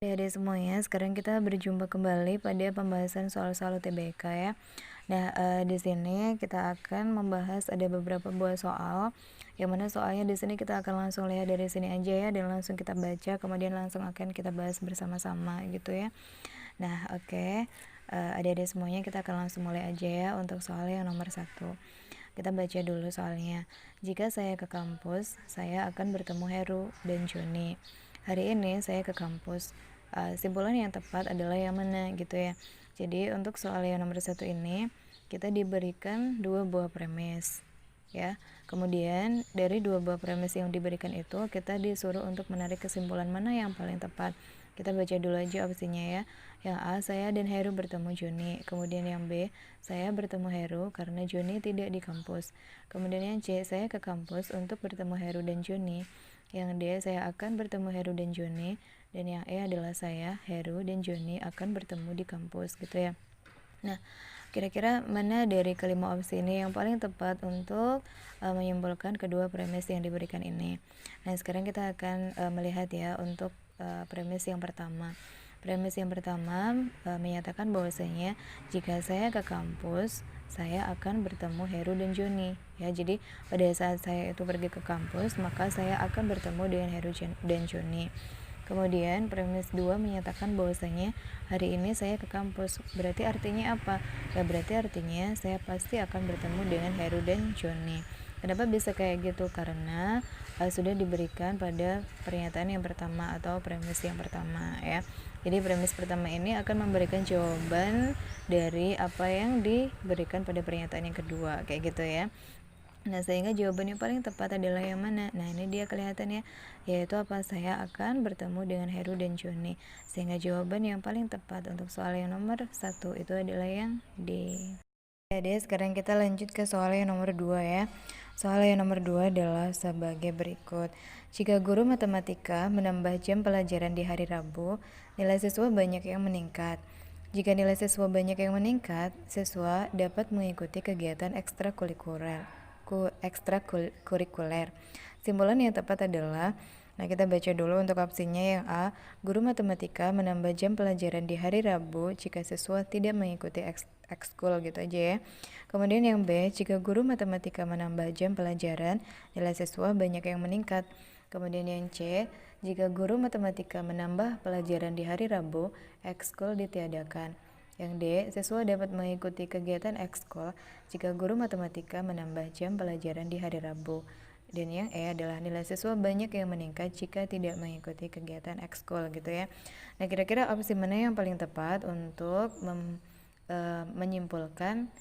Adik-adik semuanya, sekarang kita berjumpa kembali pada pembahasan soal-soal UTBK ya. Nah, di sini kita akan membahas ada beberapa buah soal, yang mana soalnya di sini kita akan langsung lihat dari sini aja ya, dan langsung kita baca, kemudian langsung akan kita bahas bersama-sama gitu ya. Nah, oke. Adik-adik semuanya kita akan langsung mulai aja ya untuk soal yang nomor 1. Kita baca dulu soalnya. Jika saya ke kampus, saya akan bertemu Heru dan Joni. Hari ini saya ke kampus. Simpulan yang tepat adalah yang mana gitu ya. Jadi untuk soal yang nomor 1 ini kita diberikan 2 buah premis ya. Kemudian dari 2 buah premis yang diberikan itu kita disuruh untuk menarik kesimpulan mana yang paling tepat. Kita baca dulu aja opsinya ya. Yang A, saya dan Heru bertemu Joni. Kemudian yang B, saya bertemu Heru karena Joni tidak di kampus. Kemudian yang C, saya ke kampus untuk bertemu Heru dan Joni. Yang D, saya akan bertemu Heru dan Joni. Dan yang E adalah saya, Heru, dan Joni akan bertemu di kampus gitu ya. Nah, kira-kira mana dari kelima opsi ini yang paling tepat untuk menyimpulkan kedua premis yang diberikan ini? Nah, sekarang kita akan melihat ya untuk premis yang pertama. Premis yang pertama menyatakan bahwasanya jika saya ke kampus, saya akan bertemu Heru dan Joni. Ya, jadi pada saat saya itu pergi ke kampus, maka saya akan bertemu dengan Heru dan Joni. Kemudian premis 2 menyatakan bahwasanya hari ini saya ke kampus. Berarti artinya apa? Ya berarti artinya saya pasti akan bertemu dengan Heru dan Joni. Kenapa bisa kayak gitu? Karena sudah diberikan pada pernyataan yang pertama atau premis yang pertama ya. Jadi premis pertama ini akan memberikan jawaban dari apa yang diberikan pada pernyataan yang kedua kayak gitu ya. Nah, sehingga jawaban yang paling tepat adalah yang mana? Nah, ini dia kelihatan ya, yaitu apa? Saya akan bertemu dengan Heru dan Joni. Sehingga jawaban yang paling tepat untuk soal yang nomor 1 itu adalah yang D. Jadi sekarang kita lanjut ke soal yang nomor 2 ya. Soal yang nomor 2 adalah sebagai berikut. Jika guru matematika menambah jam pelajaran di hari Rabu, nilai siswa banyak yang meningkat. Jika nilai siswa banyak yang meningkat, siswa dapat mengikuti kegiatan ekstrakurikuler. Simpulan yang tepat adalah, nah kita baca dulu untuk opsinya. Yang A, guru matematika menambah jam pelajaran di hari Rabu jika siswa tidak mengikuti ekskul gitu aja ya. Kemudian yang B, jika guru matematika menambah jam pelajaran, nilai siswa banyak yang meningkat. Kemudian yang C, jika guru matematika menambah pelajaran di hari Rabu, ekskul ditiadakan. Yang D, siswa dapat mengikuti kegiatan ekskul jika guru matematika menambah jam pelajaran di hari Rabu. Dan yang E adalah nilai siswa banyak yang meningkat jika tidak mengikuti kegiatan ekskul gitu ya. Nah, kira-kira opsi mana yang paling tepat untuk menyimpulkan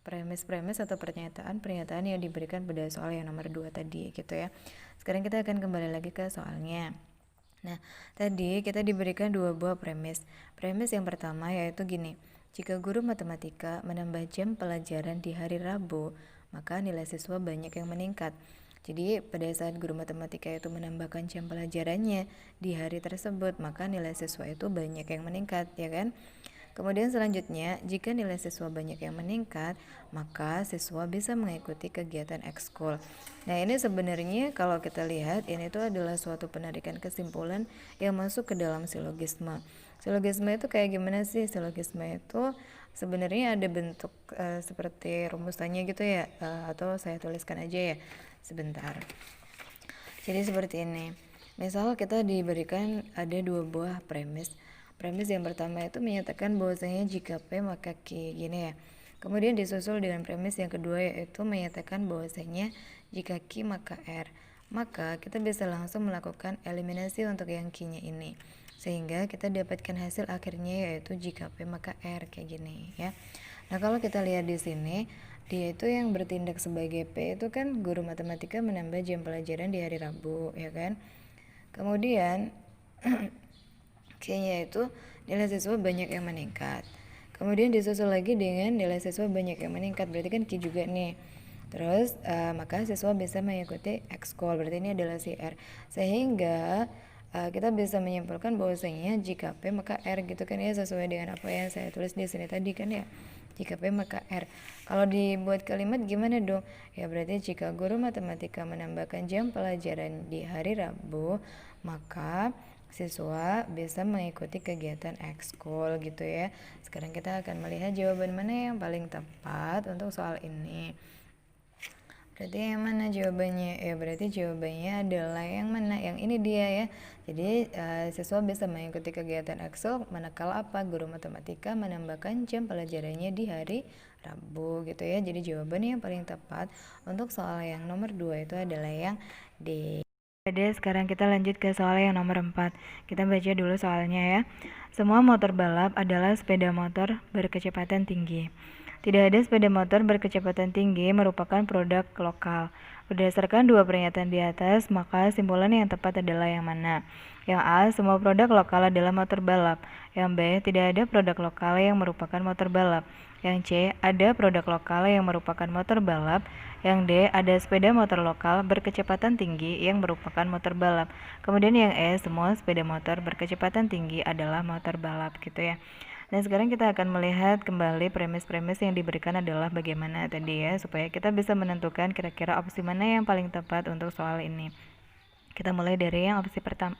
premis-premis atau pernyataan-pernyataan yang diberikan pada soal yang nomor 2 tadi gitu ya. Sekarang kita akan kembali lagi ke soalnya. Nah, tadi kita diberikan 2 buah premis. Premis yang pertama yaitu gini, jika guru matematika menambah jam pelajaran di hari Rabu, maka nilai siswa banyak yang meningkat. Jadi pada saat guru matematika itu menambahkan jam pelajarannya di hari tersebut, maka nilai siswa itu banyak yang meningkat, ya kan? Kemudian selanjutnya, jika nilai siswa banyak yang meningkat, maka siswa bisa mengikuti kegiatan ekskul. Nah, ini sebenarnya kalau kita lihat, ini tuh adalah suatu penarikan kesimpulan yang masuk ke dalam silogisme. Silogisme itu kayak gimana sih? Silogisme itu sebenarnya ada bentuk seperti rumusannya gitu ya, atau saya tuliskan aja ya, sebentar. Jadi seperti ini. Misal kita diberikan ada 2 buah premis. Premis yang pertama itu menyatakan bahwasanya jika P maka Q, gini ya. Kemudian disusul dengan premis yang kedua yaitu menyatakan bahwasanya jika Q maka R. Maka kita bisa langsung melakukan eliminasi untuk yang Q-nya ini. Sehingga kita dapatkan hasil akhirnya yaitu jika P maka R kayak gini ya. Nah, kalau kita lihat di sini, dia itu yang bertindak sebagai P itu kan guru matematika menambah jam pelajaran di hari Rabu, ya kan? Kemudian Q-nya itu nilai siswa banyak yang meningkat. Kemudian disusul lagi dengan nilai siswa banyak yang meningkat, berarti kan Q juga nih. Terus maka siswa bisa mengikuti ekskul, berarti ini adalah si R. Sehingga kita bisa menyimpulkan bahwasanya jika P maka R gitu kan ya, sesuai dengan apa yang saya tulis di sini tadi kan ya. Jika P maka R. Kalau dibuat kalimat gimana dong? Ya berarti jika guru matematika menambahkan jam pelajaran di hari Rabu, maka siswa bisa mengikuti kegiatan ekskul gitu ya. Sekarang kita akan melihat jawaban mana yang paling tepat untuk soal ini. Berarti yang mana jawabannya? Ya berarti jawabannya adalah yang mana? Yang ini dia ya. Jadi siswa bisa mengikuti kegiatan ekskul manakala apa? Guru matematika menambahkan jam pelajarannya di hari Rabu gitu ya. Jadi jawabannya yang paling tepat untuk soal yang nomor 2 itu adalah yang D. Jadi sekarang kita lanjut ke soal yang nomor 4. Kita baca dulu soalnya ya. Semua motor balap adalah sepeda motor berkecepatan tinggi. Tidak ada sepeda motor berkecepatan tinggi merupakan produk lokal. Berdasarkan dua pernyataan di atas, maka simpulan yang tepat adalah yang mana? Yang A, semua produk lokal adalah motor balap. Yang B, tidak ada produk lokal yang merupakan motor balap. Yang C, ada produk lokal yang merupakan motor balap. Yang D, ada sepeda motor lokal berkecepatan tinggi yang merupakan motor balap. Kemudian yang E, semua sepeda motor berkecepatan tinggi adalah motor balap gitu ya. Nah sekarang kita akan melihat kembali premis-premis yang diberikan adalah bagaimana tadi ya, supaya kita bisa menentukan kira-kira opsi mana yang paling tepat untuk soal ini. Kita mulai dari yang opsi pertama,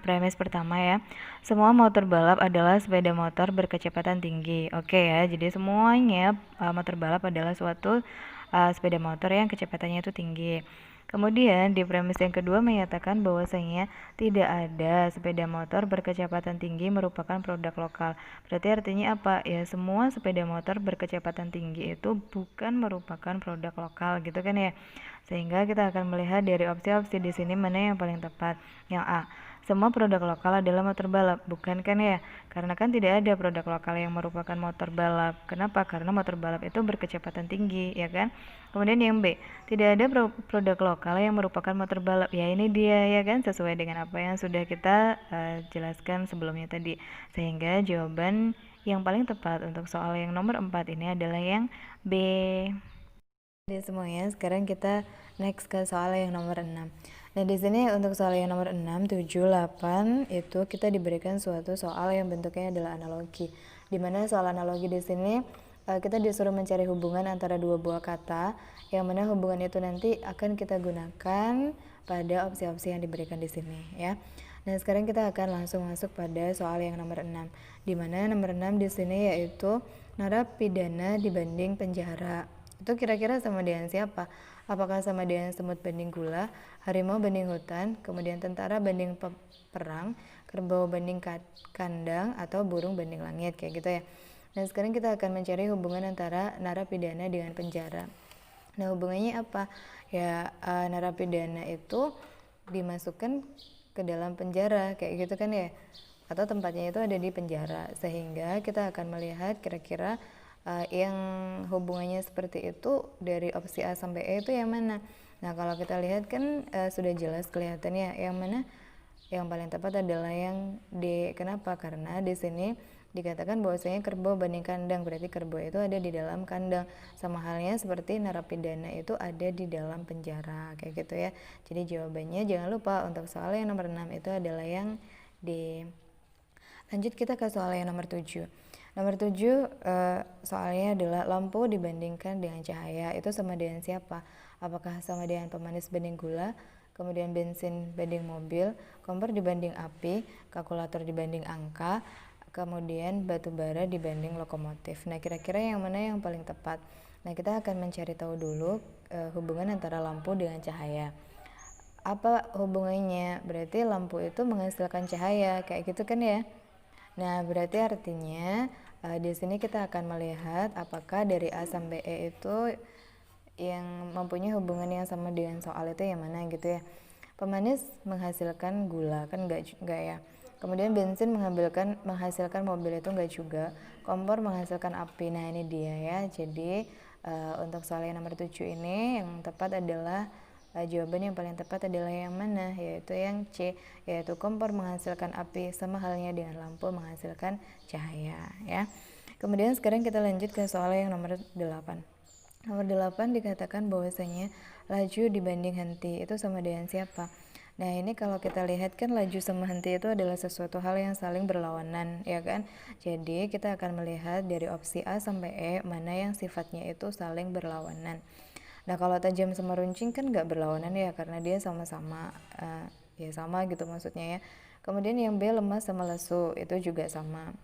premis pertama ya. Semua motor balap adalah sepeda motor berkecepatan tinggi. Oke ya, jadi semuanya motor balap adalah suatu sepeda motor yang kecepatannya itu tinggi. Kemudian di premis yang kedua menyatakan bahwasanya tidak ada sepeda motor berkecepatan tinggi merupakan produk lokal. Berarti artinya apa? Ya semua sepeda motor berkecepatan tinggi itu bukan merupakan produk lokal gitu kan ya. Sehingga kita akan melihat dari opsi-opsi di sini mana yang paling tepat. Yang A, semua produk lokal adalah motor balap, bukan kan ya? Karena kan tidak ada produk lokal yang merupakan motor balap. Kenapa? Karena motor balap itu berkecepatan tinggi, ya kan? Kemudian yang B, tidak ada produk lokal yang merupakan motor balap. Ya ini dia ya kan, sesuai dengan apa yang sudah kita jelaskan sebelumnya tadi. Sehingga jawaban yang paling tepat untuk soal yang nomor 4 ini adalah yang B. Jadi semuanya, sekarang kita next ke soal yang nomor 6. Nah, di sini untuk soal yang nomor 6, 7, 8 itu kita diberikan suatu soal yang bentuknya adalah analogi. Dimana soal analogi di sini kita disuruh mencari hubungan antara dua buah kata, yang mana hubungan itu nanti akan kita gunakan pada opsi-opsi yang diberikan di sini ya. Nah, sekarang kita akan langsung masuk pada soal yang nomor 6. Dimana nomor 6 di sini yaitu narapidana dibanding penjara. Itu kira-kira sama dengan siapa? Apakah sama dengan semut banding gula, harimau banding hutan, kemudian tentara banding perang, kerbau banding kandang, atau burung banding langit kayak gitu ya. Nah sekarang kita akan mencari hubungan antara narapidana dengan penjara. Nah hubungannya apa? Ya narapidana itu dimasukkan ke dalam penjara kayak gitu kan ya, atau tempatnya itu ada di penjara, sehingga kita akan melihat kira-kira yang hubungannya seperti itu dari opsi A sampai E itu yang mana. Nah kalau kita lihat kan sudah jelas kelihatannya yang mana yang paling tepat adalah yang D. Kenapa? Karena di sini dikatakan bahwasanya kerbau banding kandang, berarti kerbau itu ada di dalam kandang, sama halnya seperti narapidana itu ada di dalam penjara kayak gitu ya. Jadi jawabannya jangan lupa untuk soal yang nomor 6 itu adalah yang D. Lanjut kita ke soal yang nomor 7. Nomor 7 soalnya adalah lampu dibandingkan dengan cahaya itu sama dengan siapa? Apakah sama dengan pemanis banding gula, kemudian bensin banding mobil, kompor dibanding api, kalkulator dibanding angka, kemudian batu bara dibanding lokomotif. Nah kira-kira yang mana yang paling tepat? Nah kita akan mencari tahu dulu hubungan antara lampu dengan cahaya. Apa hubungannya? Berarti lampu itu menghasilkan cahaya kayak gitu kan ya. Nah, berarti artinya di sini kita akan melihat apakah dari A sampai E itu yang mempunyai hubungan yang sama dengan soal itu yang mana gitu ya. Pemanis menghasilkan gula kan enggak ya. Kemudian bensin menghasilkan mobil itu enggak juga. Kompor menghasilkan api. Nah, ini dia ya. Jadi untuk soal yang nomor 7 ini yang tepat adalah jawaban yang paling tepat adalah yang mana, yaitu yang C, yaitu kompor menghasilkan api sama halnya dengan lampu menghasilkan cahaya ya. Kemudian sekarang kita lanjut ke soal yang nomor 8. Nomor 8 dikatakan bahwasanya laju dibanding henti itu sama dengan siapa? Nah ini kalau kita lihat kan laju sama henti itu adalah sesuatu hal yang saling berlawanan ya kan. Jadi kita akan melihat dari opsi A sampai E mana yang sifatnya itu saling berlawanan. Nah kalau tajam sama runcing kan nggak berlawanan ya, karena dia sama-sama ya sama gitu maksudnya ya. Kemudian yang B, lemas sama lesu, itu juga sama.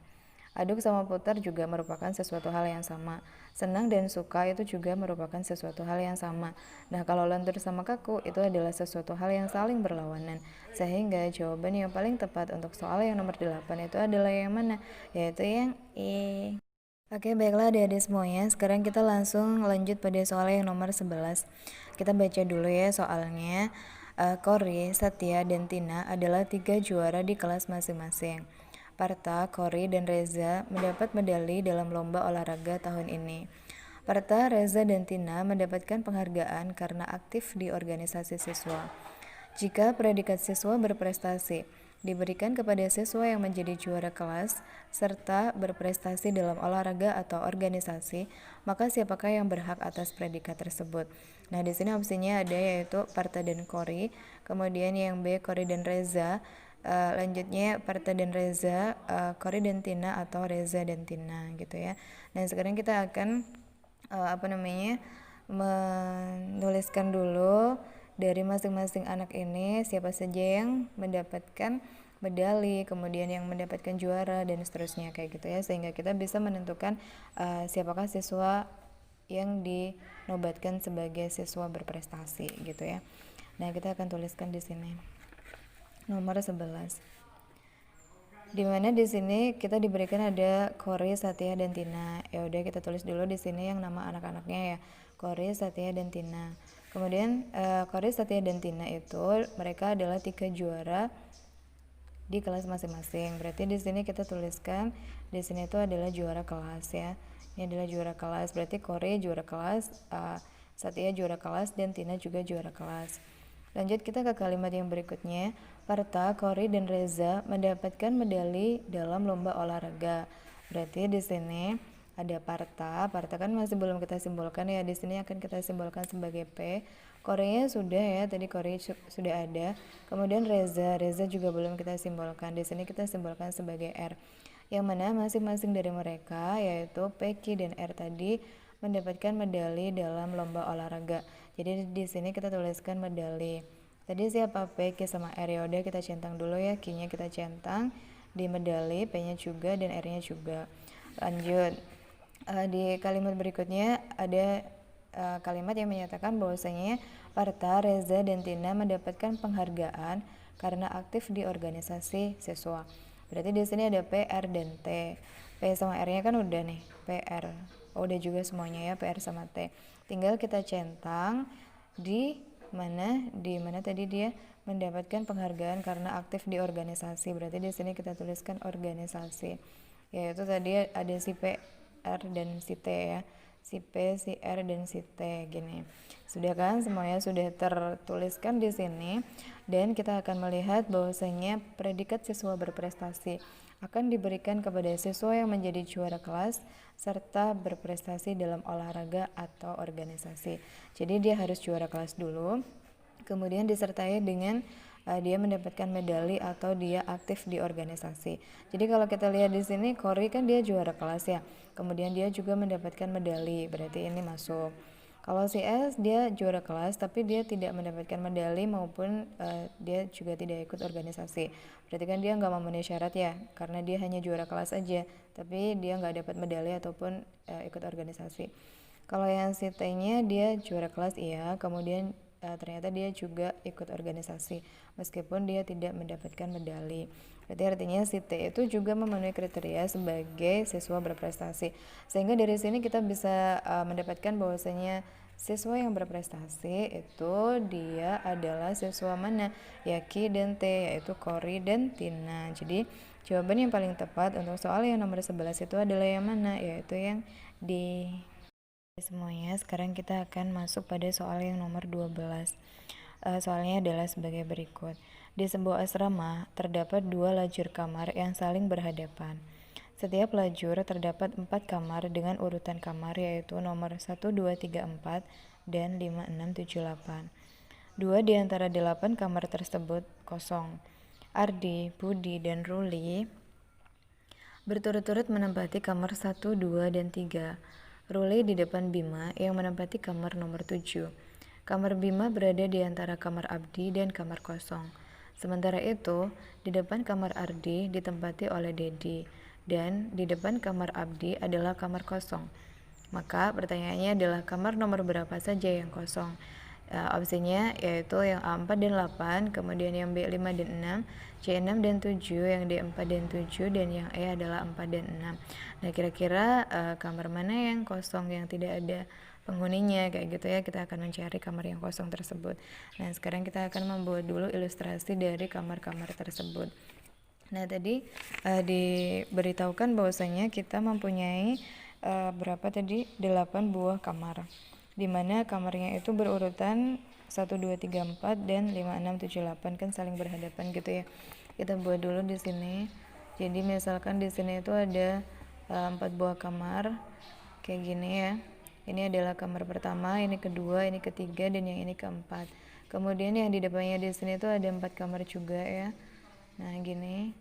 Aduk sama putar juga merupakan sesuatu hal yang sama. Senang dan suka itu juga merupakan sesuatu hal yang sama. Nah, kalau lentur sama kaku itu adalah sesuatu hal yang saling berlawanan. Sehingga jawaban yang paling tepat untuk soal yang nomor 8 itu adalah yang mana? Yaitu yang E. Oke, baiklah adik-adik semuanya. Sekarang kita langsung lanjut pada soal yang nomor 11. Kita baca dulu ya soalnya. Kori, Satya, dan Tina adalah 3 juara di kelas masing-masing. Parta, Kori, dan Reza mendapat medali dalam lomba olahraga tahun ini. Parta, Reza, dan Tina mendapatkan penghargaan karena aktif di organisasi siswa. Jika predikat siswa berprestasi diberikan kepada siswa yang menjadi juara kelas serta berprestasi dalam olahraga atau organisasi, maka siapakah yang berhak atas predikat tersebut? Nah, di sini opsinya ada yaitu Parta dan Kori, kemudian yang B Kori dan Reza. Lanjutnya Parta dan Reza, Kori dan Tina, atau Reza dan Tina gitu ya. Nah, sekarang kita akan menuliskan dulu dari masing-masing anak ini siapa saja yang mendapatkan medali, kemudian yang mendapatkan juara, dan seterusnya kayak gitu ya, sehingga kita bisa menentukan siapakah siswa yang dinobatkan sebagai siswa berprestasi gitu ya. Nah, kita akan tuliskan di sini nomor 11. Dimana di sini kita diberikan ada Kori, Satya, dan Tina. Ya udah kita tulis dulu di sini yang nama anak-anaknya ya. Kori, Satya, dan Tina. Kemudian Kori, Satya, dan Tina itu mereka adalah 3 juara di kelas masing-masing. Berarti di sini kita tuliskan di sini itu adalah juara kelas ya. Ini adalah juara kelas. Berarti Kori juara kelas, Satya juara kelas, dan Tina juga juara kelas. Lanjut kita ke kalimat yang berikutnya. Parta, Kori, dan Reza mendapatkan medali dalam lomba olahraga. Berarti di sini ada Parta. Parta kan masih belum kita simbolkan ya. Di sini akan kita simbolkan sebagai P. Korinya sudah ya. Tadi Kori sudah ada. Kemudian Reza. Reza juga belum kita simbolkan. Di sini kita simbolkan sebagai R. Yang mana masing-masing dari mereka yaitu Peki dan R tadi mendapatkan medali dalam lomba olahraga. Jadi di sini kita tuliskan medali. Tadi siapa? P, Q sama R. Ya udah kita centang dulu ya. Q-nya kita centang di medali, P-nya juga, dan R-nya juga. Lanjut. Di kalimat berikutnya ada kalimat yang menyatakan bahwasanya Parta, Reza, dan Tina mendapatkan penghargaan karena aktif di organisasi siswa. Berarti di sini ada P, R, dan T. P sama R-nya kan udah nih, PR. Udah juga semuanya ya, PR sama T. Tinggal kita centang di mana tadi dia mendapatkan penghargaan karena aktif di organisasi. Berarti di sini kita tuliskan organisasi. Yaitu tadi ada si P, R, dan si T ya. Si P, si R, dan si T gini. Sudah kan semuanya sudah tertuliskan di sini, dan kita akan melihat bahwasanya predikat siswa berprestasi akan diberikan kepada siswa yang menjadi juara kelas serta berprestasi dalam olahraga atau organisasi. Jadi dia harus juara kelas dulu, kemudian disertai dengan dia mendapatkan medali atau dia aktif di organisasi. Jadi kalau kita lihat di sini Kori kan dia juara kelas ya, kemudian dia juga mendapatkan medali, berarti ini masuk. Kalau si S dia juara kelas tapi dia tidak mendapatkan medali maupun dia juga tidak ikut organisasi. Berarti kan dia nggak memenuhi syarat ya, karena dia hanya juara kelas aja, tapi dia nggak dapat medali ataupun ikut organisasi. Kalau yang si T-nya dia juara kelas iya, kemudian ternyata dia juga ikut organisasi meskipun dia tidak mendapatkan medali. Berarti artinya si T itu juga memenuhi kriteria sebagai siswa berprestasi. Sehingga dari sini kita bisa mendapatkan bahwasanya siswa yang berprestasi itu dia adalah siswa mana? Ya Ki dan T, yaitu Kori dan Tina. Jadi jawaban yang paling tepat untuk soal yang nomor 11 itu adalah yang mana? Yaitu yang D. Semuanya, sekarang kita akan masuk pada soal yang nomor 12. Soalnya adalah sebagai berikut. Di sebuah asrama, terdapat 2 lajur kamar yang saling berhadapan. Setiap lajur terdapat 4 kamar dengan urutan kamar yaitu nomor 1, 2, 3, 4, dan 5, 6, 7, 8. 2 di antara 8 kamar tersebut kosong. Ardi, Budi, dan Ruli berturut-turut menempati kamar 1, 2, dan 3. Ruli di depan Bima yang menempati kamar nomor 7. Kamar Bima berada di antara kamar Abdi dan kamar kosong. Sementara itu, di depan kamar Ardi ditempati oleh Dedi, dan di depan kamar Abdi adalah kamar kosong. Maka pertanyaannya adalah kamar nomor berapa saja yang kosong? Opsinya yaitu yang A4 dan 8, kemudian yang B5 dan 6, C6 dan 7, yang D4 dan 7, dan yang E adalah 4 dan 6. Nah, kira-kira kamar mana yang kosong, yang tidak ada penghuninya, kayak gitu ya. Kita akan mencari kamar yang kosong tersebut. Nah, sekarang kita akan membuat dulu ilustrasi dari kamar-kamar tersebut. Nah, tadi diberitahukan bahwasanya kita mempunyai berapa tadi? 8 buah kamar, dimana kamarnya itu berurutan 1, 2, 3, 4 dan 5, 6, 7, 8, kan saling berhadapan gitu ya. Kita buat dulu di sini. Jadi misalkan di sini itu ada 4 buah kamar kayak gini ya. Ini adalah kamar pertama, ini kedua, ini ketiga, dan yang ini keempat. Kemudian yang di depannya di sini itu ada 4 kamar juga ya. Nah, gini.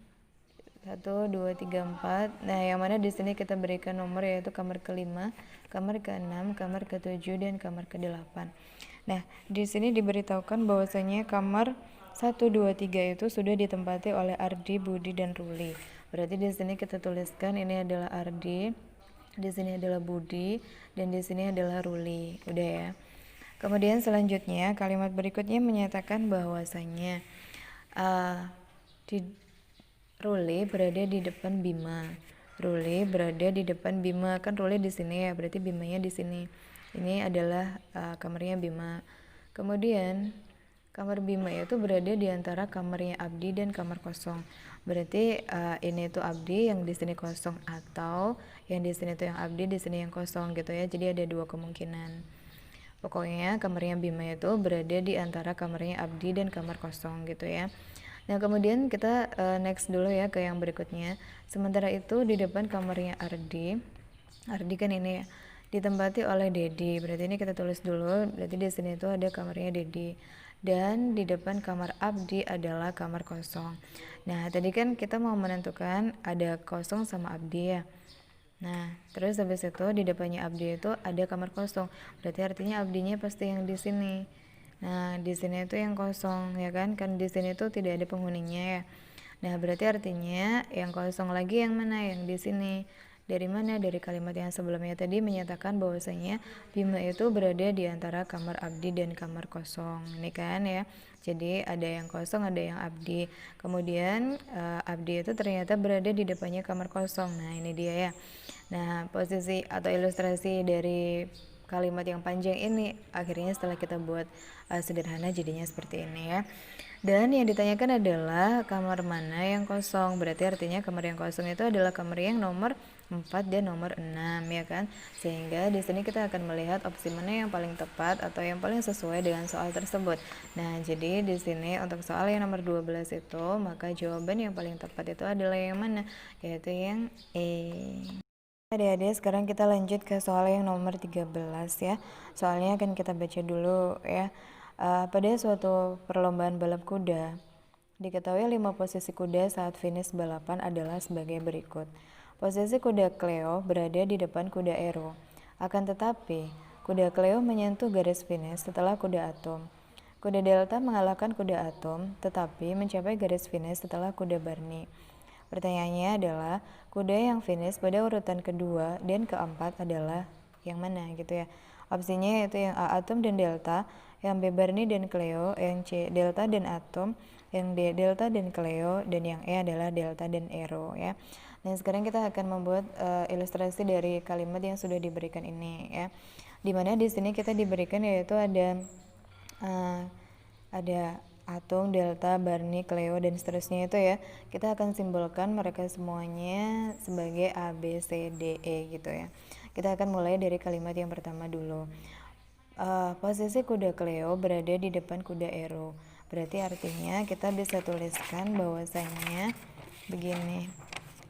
1, 2, 3, 4. Nah, yang mana di sini kita berikan nomor yaitu kamar ke-5, kamar ke-6, kamar ke-7, dan kamar ke-8. Nah, di sini diberitahukan bahwasanya kamar 1, 2, 3 itu sudah ditempati oleh Ardi, Budi, dan Ruli. Berarti di sini kita tuliskan ini adalah Ardi, di sini adalah Budi, dan di sini adalah Ruli. Udah ya. Kemudian selanjutnya kalimat berikutnya menyatakan bahwasanya di Ruli berada di depan Bima. Ruli berada di depan Bima, kan Ruli di sini ya, berarti Bimanya di sini. Ini adalah kamarnya Bima. Kemudian kamar Bima itu berada di antara kamarnya Abdi dan kamar kosong. Berarti ini tuh Abdi, yang di sini kosong, atau yang di sini tuh yang Abdi, di sini yang kosong gitu ya. Jadi ada dua kemungkinan. Pokoknya kamarnya Bima itu berada di antara kamarnya Abdi dan kamar kosong gitu ya. Nah, kemudian kita next dulu ya ke yang berikutnya. Sementara itu di depan kamarnya Ardi, Ardi kan ini ya, ditempati oleh Dedi. Berarti ini kita tulis dulu. Berarti di sini itu ada kamarnya Dedi. Dan di depan kamar Abdi adalah kamar kosong. Nah, tadi kan kita mau menentukan ada kosong sama Abdi ya. Nah, terus habis itu di depannya Abdi itu ada kamar kosong. Berarti artinya Abdinya pasti yang di sini. Nah, di sini itu yang kosong ya kan? Kan di sini itu tidak ada penghuninya ya. Nah, berarti artinya yang kosong lagi yang mana? Yang di sini. Dari mana? Dari kalimat yang sebelumnya tadi menyatakan bahwasanya Bima itu berada di antara kamar Abdi dan kamar kosong. Ini kan ya. Jadi ada yang kosong, ada yang Abdi. Kemudian Abdi itu ternyata berada di depannya kamar kosong. Nah, ini dia ya. Nah, posisi atau ilustrasi dari kalimat yang panjang ini akhirnya setelah kita buat sederhana jadinya seperti ini ya. Dan yang ditanyakan adalah kamar mana yang kosong. Berarti artinya kamar yang kosong itu adalah kamar yang nomor 4 dan nomor 6 ya kan. Sehingga di sini kita akan melihat opsi mana yang paling tepat atau yang paling sesuai dengan soal tersebut. Nah, jadi di sini untuk soal yang nomor 12 itu, maka jawaban yang paling tepat itu adalah yang mana? Yaitu yang E. Adik-adik, sekarang kita lanjut ke soal yang nomor 13 ya. Soalnya akan kita baca dulu ya. Pada suatu perlombaan balap kuda, diketahui 5 posisi kuda saat finish balapan adalah sebagai berikut. Posisi kuda Cleo berada di depan kuda Aero. Akan tetapi, kuda Cleo menyentuh garis finish setelah kuda Atom. Kuda Delta mengalahkan kuda Atom, tetapi mencapai garis finish setelah kuda Barney. Pertanyaannya adalah kuda yang finish pada urutan kedua dan keempat adalah yang mana gitu ya. Opsinya yaitu yang A Atom dan Delta, yang B Barney dan Cleo, yang C Delta dan Atom, yang D Delta dan Cleo, dan yang E adalah Delta dan Aero ya. Nah, sekarang kita akan membuat ilustrasi dari kalimat yang sudah diberikan ini ya. Dimana di sini kita diberikan yaitu ada Atom, Delta, Barney, Cleo, dan seterusnya itu ya. Kita akan simbolkan mereka semuanya sebagai A, B, C, D, E gitu ya. Kita akan mulai dari kalimat yang pertama dulu. Posisi kuda Cleo berada di depan kuda Aero. Berarti artinya kita bisa tuliskan bahwasanya begini.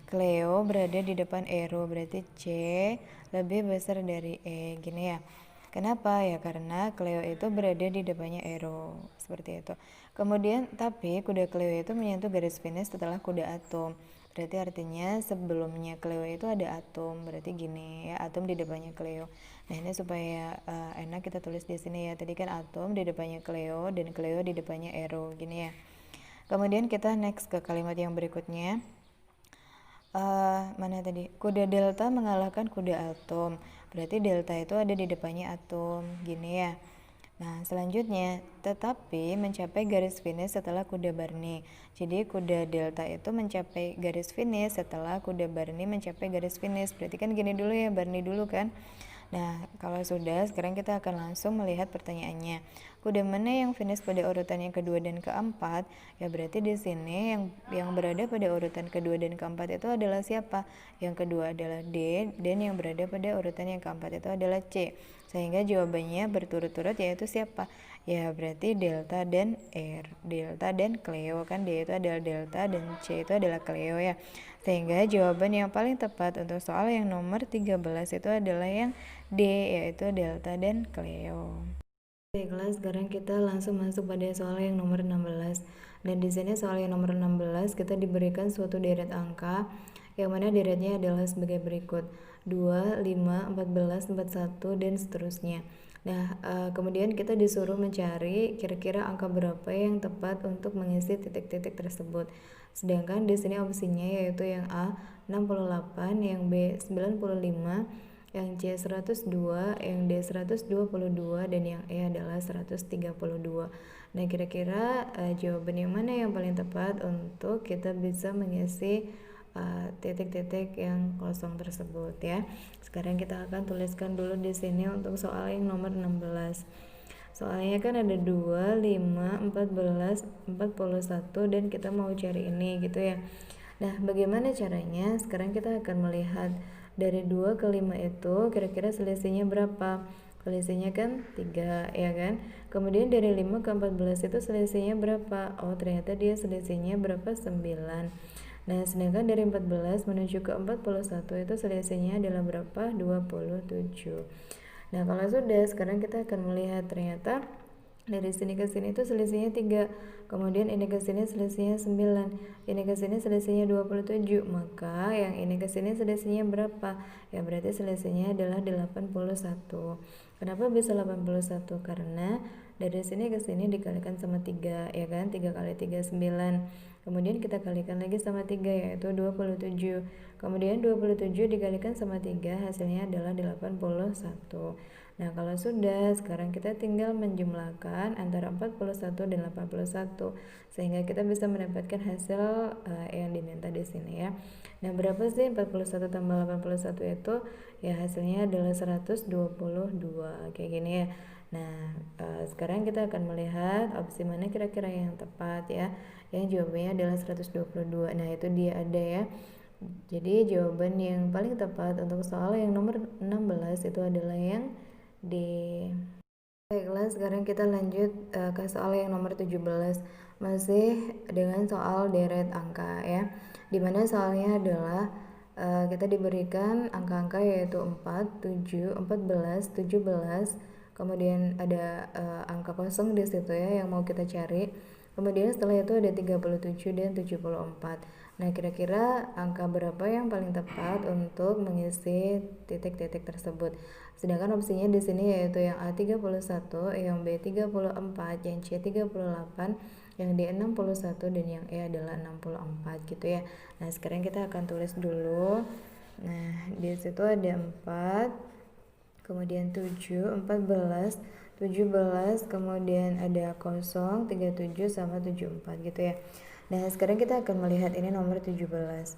Cleo berada di depan Aero, berarti C lebih besar dari E, gini ya. Kenapa? Ya karena Cleo itu berada di depannya Aero, seperti itu. Kemudian, tapi kuda Cleo itu menyentuh garis finish setelah kuda Atom. Berarti artinya sebelumnya Cleo itu ada Atom, berarti gini ya, Atom di depannya Cleo. Nah, ini supaya enak kita tulis di sini ya. Tadi kan Atom di depannya Cleo dan Cleo di depannya Aero, gini ya. Kemudian kita next ke kalimat yang berikutnya. Mana tadi? Kuda delta mengalahkan kuda atom. Berarti delta itu ada di depannya atom, gini ya. Nah, selanjutnya, tetapi mencapai garis finish setelah kuda Barney. Jadi kuda delta itu mencapai garis finish setelah kuda Barney mencapai garis finish. Berarti kan gini dulu ya, Barney dulu kan. Nah, kalau sudah, sekarang kita akan langsung melihat pertanyaannya. Kuda mana yang finish pada urutan yang kedua dan keempat? Ya berarti di sini yang berada pada urutan kedua dan keempat itu adalah siapa? Yang kedua adalah D, dan yang berada pada urutan yang keempat itu adalah C. Sehingga jawabannya berturut-turut, yaitu siapa? Ya berarti delta dan R, delta dan Cleo, kan D itu adalah delta dan C itu adalah Cleo ya. Sehingga jawaban yang paling tepat untuk soal yang nomor 13 itu adalah yang D, yaitu delta dan Cleo. Baiklah, sekarang kita langsung masuk pada soal yang nomor 16. Dan di sini soal yang nomor 16 kita diberikan suatu deret angka yang mana deretnya adalah sebagai berikut: 2, 5, 14, 41 dan seterusnya. Nah, kemudian kita disuruh mencari kira-kira angka berapa yang tepat untuk mengisi titik-titik tersebut. Sedangkan di sini opsinya yaitu yang A 68, yang B 95, yang C 102, yang D 122, dan yang E adalah 132. Nah, kira-kira jawaban yang mana yang paling tepat untuk kita bisa mengisi titik-titik yang kosong tersebut ya. Sekarang kita akan tuliskan dulu di sini untuk soal yang nomor 16. Soalnya kan ada 2, 5, 14, 41 dan kita mau cari ini gitu ya. Nah, bagaimana caranya? Sekarang kita akan melihat dari 2 ke 5 itu kira-kira selisihnya berapa? Selisihnya kan 3 ya kan. Kemudian dari 5 ke 14 itu selisihnya berapa? Oh, ternyata dia selisihnya berapa? 9. Nah, sedangkan dari 14 menuju ke 41 itu selisihnya adalah berapa? 27. Nah, kalau sudah, sekarang kita akan melihat ternyata dari sini ke sini itu selisihnya 3. Kemudian ini ke sini selisihnya 9. Ini ke sini selisihnya 27. Maka yang ini ke sini selisihnya berapa? Ya berarti selisihnya adalah 81. Kenapa bisa 81? Karena dari sini ke sini dikalikan sama 3, ya kan? 3 kali 3 9. Kemudian kita kalikan lagi sama 3, yaitu 27. Kemudian 27 dikalikan sama 3, hasilnya adalah 81. Nah, kalau sudah, sekarang kita tinggal menjumlahkan antara 41 dan 81 sehingga kita bisa mendapatkan hasil yang diminta di sini ya. Nah, berapa sih 41 tambah 81 itu? Ya, hasilnya adalah 122. Kayak gini ya. Nah, sekarang kita akan melihat opsi mana kira-kira yang tepat ya. Yang jawabannya adalah 122. Nah, itu dia ada ya. Jadi jawaban yang paling tepat untuk soal yang nomor 16 itu adalah yang D. Baiklah, sekarang kita lanjut ke soal yang nomor 17. Masih dengan soal deret angka ya. Dimana soalnya adalah kita diberikan angka-angka yaitu 4, 7, 14, 17. Kemudian ada angka kosong di situ ya yang mau kita cari. Kemudian setelah itu ada 37 dan 74. Nah, kira-kira angka berapa yang paling tepat untuk mengisi titik-titik tersebut? Sedangkan opsinya di sini yaitu yang A 31, yang B 34, yang C 38, yang D 61 dan yang E adalah 64 gitu ya. Nah, sekarang kita akan tulis dulu. Nah, di situ ada 4, kemudian 7, 14, 17, kemudian ada 0, 37 sama 74 gitu ya. Nah, sekarang kita akan melihat ini nomor 17.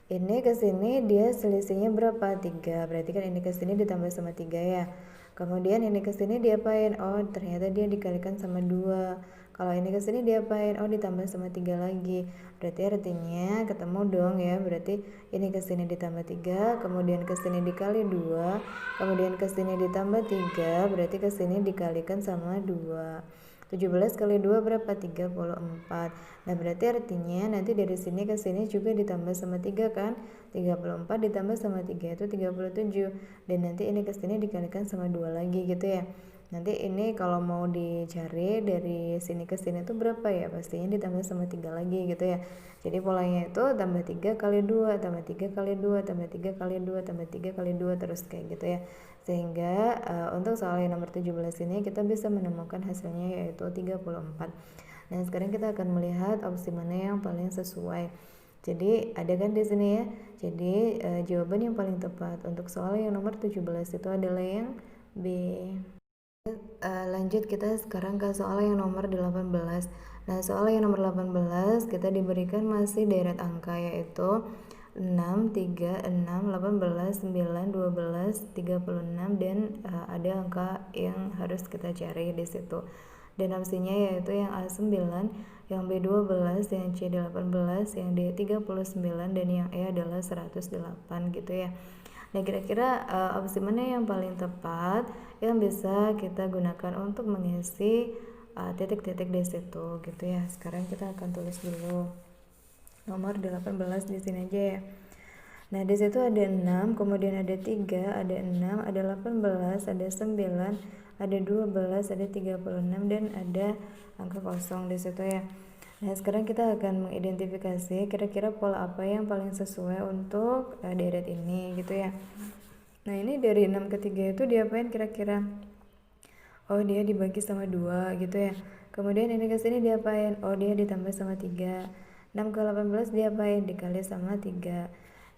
Ini ke sini dia selisihnya berapa? 3. Berarti kan ini ke sini ditambah sama 3 ya. Kemudian ini ke sini diapain? Oh, ternyata dia dikalikan sama 2. Kalau ini ke sini diapain? Oh, ditambah sama 3 lagi. Berarti artinya ketemu dong ya. Berarti ini ke sini ditambah 3, kemudian ke sini dikali 2, kemudian ke sini ditambah 3, berarti ke sini dikalikan sama 2. 17 kali 2 berapa? 34. Nah, berarti artinya nanti dari sini ke sini juga ditambah sama 3 kan? 34 ditambah sama 3 itu 37. Dan nanti ini ke sini dikalikan sama 2 lagi gitu ya. Nanti ini kalau mau dicari dari sini ke sini itu berapa ya? Pastinya ditambah sama 3 lagi gitu ya. Jadi polanya itu tambah 3 kali 2, tambah 3 kali 2, tambah 3 kali 2, tambah 3 kali 2 terus kayak gitu ya. Sehingga untuk soal yang nomor 17 ini kita bisa menemukan hasilnya yaitu 34. Nah, sekarang kita akan melihat opsi mana yang paling sesuai. Jadi ada kan di sini ya. Jadi jawaban yang paling tepat untuk soal yang nomor 17 itu adalah yang B. Lanjut kita sekarang ke soal yang nomor 18. Nah, soal yang nomor 18 kita diberikan masih deret angka yaitu 6, 3, 6, 18, 9, 12, 36 dan ada angka yang harus kita cari di situ. Dan opsinya yaitu yang A9, yang B12, yang C18, yang D39 dan yang E adalah 108 gitu ya. Nah, kira-kira opsi mana yang paling tepat yang bisa kita gunakan untuk mengisi titik-titik di situ gitu ya. Sekarang kita akan tulis dulu nomor 18 di sini aja ya. Nah, di situ ada 6, kemudian ada 3, ada 6, ada 18, ada 9, ada 12, ada 36 dan ada angka kosong di situ ya. Nah, sekarang kita akan mengidentifikasi kira-kira pola apa yang paling sesuai untuk deret ini gitu ya. Nah, ini dari 6 ke 3 itu diapain kira-kira? Oh, dia dibagi sama 2 gitu ya. Kemudian ini ke sini diapain? Oh, dia ditambah sama 3. 6 ke 18 diapain? Dikali sama 3.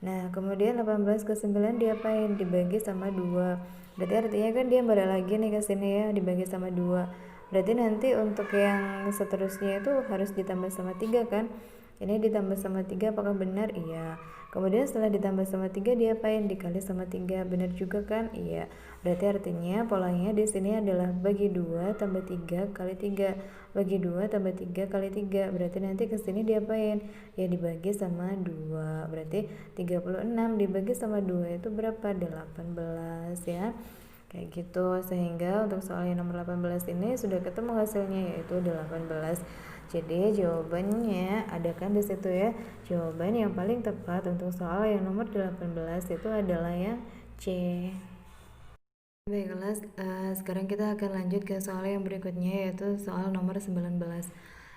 Nah, kemudian 18 ke 9 diapain? Dibagi sama 2. Berarti artinya kan dia balik lagi nih ke sini ya, dibagi sama 2. Berarti nanti untuk yang seterusnya itu harus ditambah sama 3 kan? Ini ditambah sama 3 apakah benar? Iya. Kemudian setelah ditambah sama 3 diapain? Dikali sama 3. Benar juga kan? Iya. Berarti artinya polanya di sini adalah bagi 2 tambah 3 kali 3. Bagi 2 tambah 3 kali 3. Berarti nanti ke sini diapain? Ya dibagi sama 2. Berarti 36 dibagi sama 2 itu berapa? 18 ya. Kayak gitu, sehingga untuk soal yang nomor 18 ini sudah ketemu hasilnya yaitu 18. Jadi jawabannya ada kan di situ ya. Jawaban yang paling tepat untuk soal yang nomor 18 itu adalah yang C. Baiklah, sekarang kita akan lanjut ke soal yang berikutnya yaitu soal nomor 19.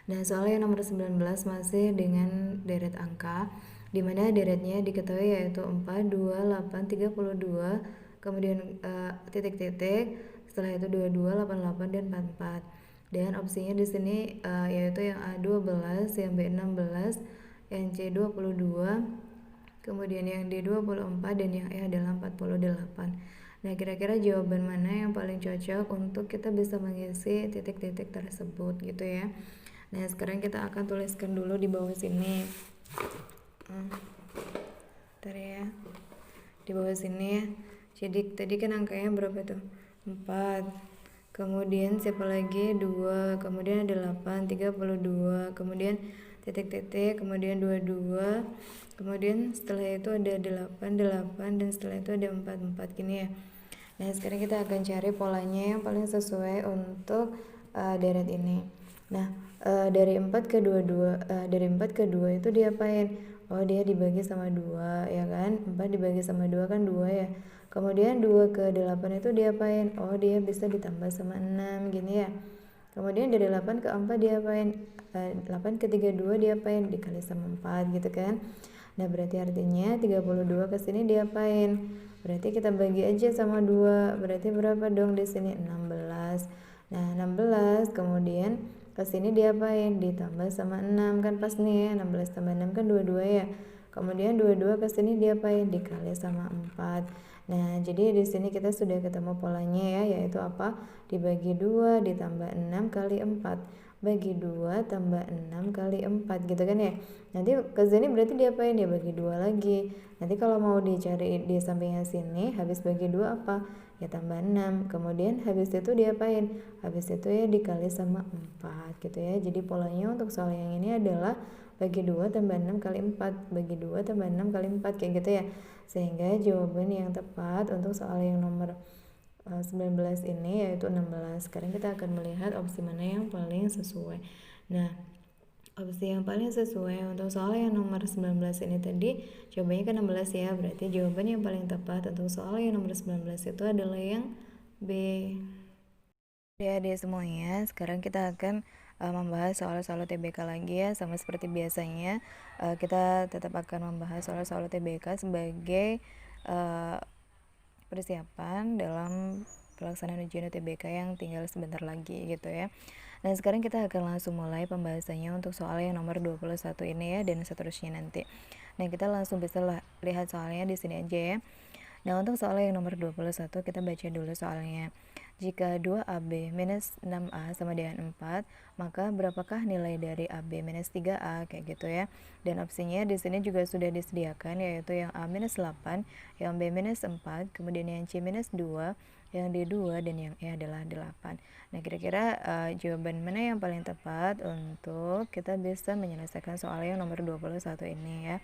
Nah, soal yang nomor 19 masih dengan deret angka di mana deretnya diketahui yaitu 4, 2, 8, 32, kemudian titik-titik, setelah itu 22, 88 dan 44. Dan opsinya di sini yaitu yang A12, yang B16, yang C22, kemudian yang D24 dan yang E adalah 48. Nah, kira-kira jawaban mana yang paling cocok untuk kita bisa mengisi titik-titik tersebut gitu ya. Nah, sekarang kita akan tuliskan dulu di bawah sini. Bentar ya. Di bawah sini ya. Jadi tadi kan angkanya berapa tuh? 4. Kemudian siapa lagi? 2. Kemudian ada 8, 32. Kemudian titik-titik, kemudian 22. Kemudian setelah itu ada 8, 8 dan setelah itu ada 4, 4 gini ya. Nah, sekarang kita akan cari polanya yang paling sesuai untuk deret ini. Nah, dari 4 ke 22, dari 4 ke 2 itu diapain? Oh, dia dibagi sama 2 ya kan? 4 dibagi sama 2 kan 2 ya. Kemudian 2 ke 8 itu diapain? Oh, dia bisa ditambah sama 6 gini ya. Kemudian dari 8 ke 4 diapain? 8 ke 32 diapain? Dikali sama 4 gitu kan. Nah, berarti artinya 32 ke sini diapain? Berarti kita bagi aja sama 2. Berarti berapa dong di sini? 16. Nah, 16 kemudian ke sini diapain? Ditambah sama 6 kan pas nih ya. 16 tambah 6 kan 22 ya. Kemudian 22 ke sini diapain? Dikali sama 4. Nah, jadi di sini kita sudah ketemu polanya ya, yaitu apa? Dibagi 2 ditambah 6 kali 4. Bagi 2 tambah 6 kali 4 gitu kan ya. Nanti ke sini berarti diapain? Ya bagi 2 lagi. Nanti kalau mau dicari di sampingnya sini, habis bagi 2 apa? Ya tambah 6. Kemudian habis itu diapain? Habis itu ya dikali sama 4 gitu ya. Jadi polanya untuk soal yang ini adalah bagi 2 tambah 6 kali 4. Bagi 2 tambah 6 kali 4 kayak gitu ya. Sehingga jawaban yang tepat untuk soal yang nomor 19 ini yaitu 16. Sekarang kita akan melihat opsi mana yang paling sesuai. Nah, opsi yang paling sesuai untuk soal yang nomor 19 ini tadi jawabannya ke 16 ya. Berarti jawaban yang paling tepat untuk soal yang nomor 19 itu adalah yang B. Ya, dia semuanya. Sekarang kita akan membahas soal-soal UTBK lagi ya. Sama seperti biasanya, kita tetap akan membahas soal-soal UTBK sebagai persiapan dalam pelaksanaan ujian UTBK yang tinggal sebentar lagi gitu ya. Nah, sekarang kita akan langsung mulai pembahasannya untuk soal yang nomor 21 ini ya, dan seterusnya nanti. Nah, kita langsung bisa lihat soalnya di sini aja ya. Nah, untuk soal yang nomor 21 kita baca dulu soalnya. Jika 2AB minus 6A sama dengan 4, maka berapakah nilai dari AB minus 3A kayak gitu ya. Dan opsinya di sini juga sudah disediakan, yaitu yang A minus 8, yang B minus 4, kemudian yang C minus 2, yang D 2, dan yang E adalah 8. Nah, kira-kira jawaban mana yang paling tepat untuk kita bisa menyelesaikan soal yang nomor 21 ini ya.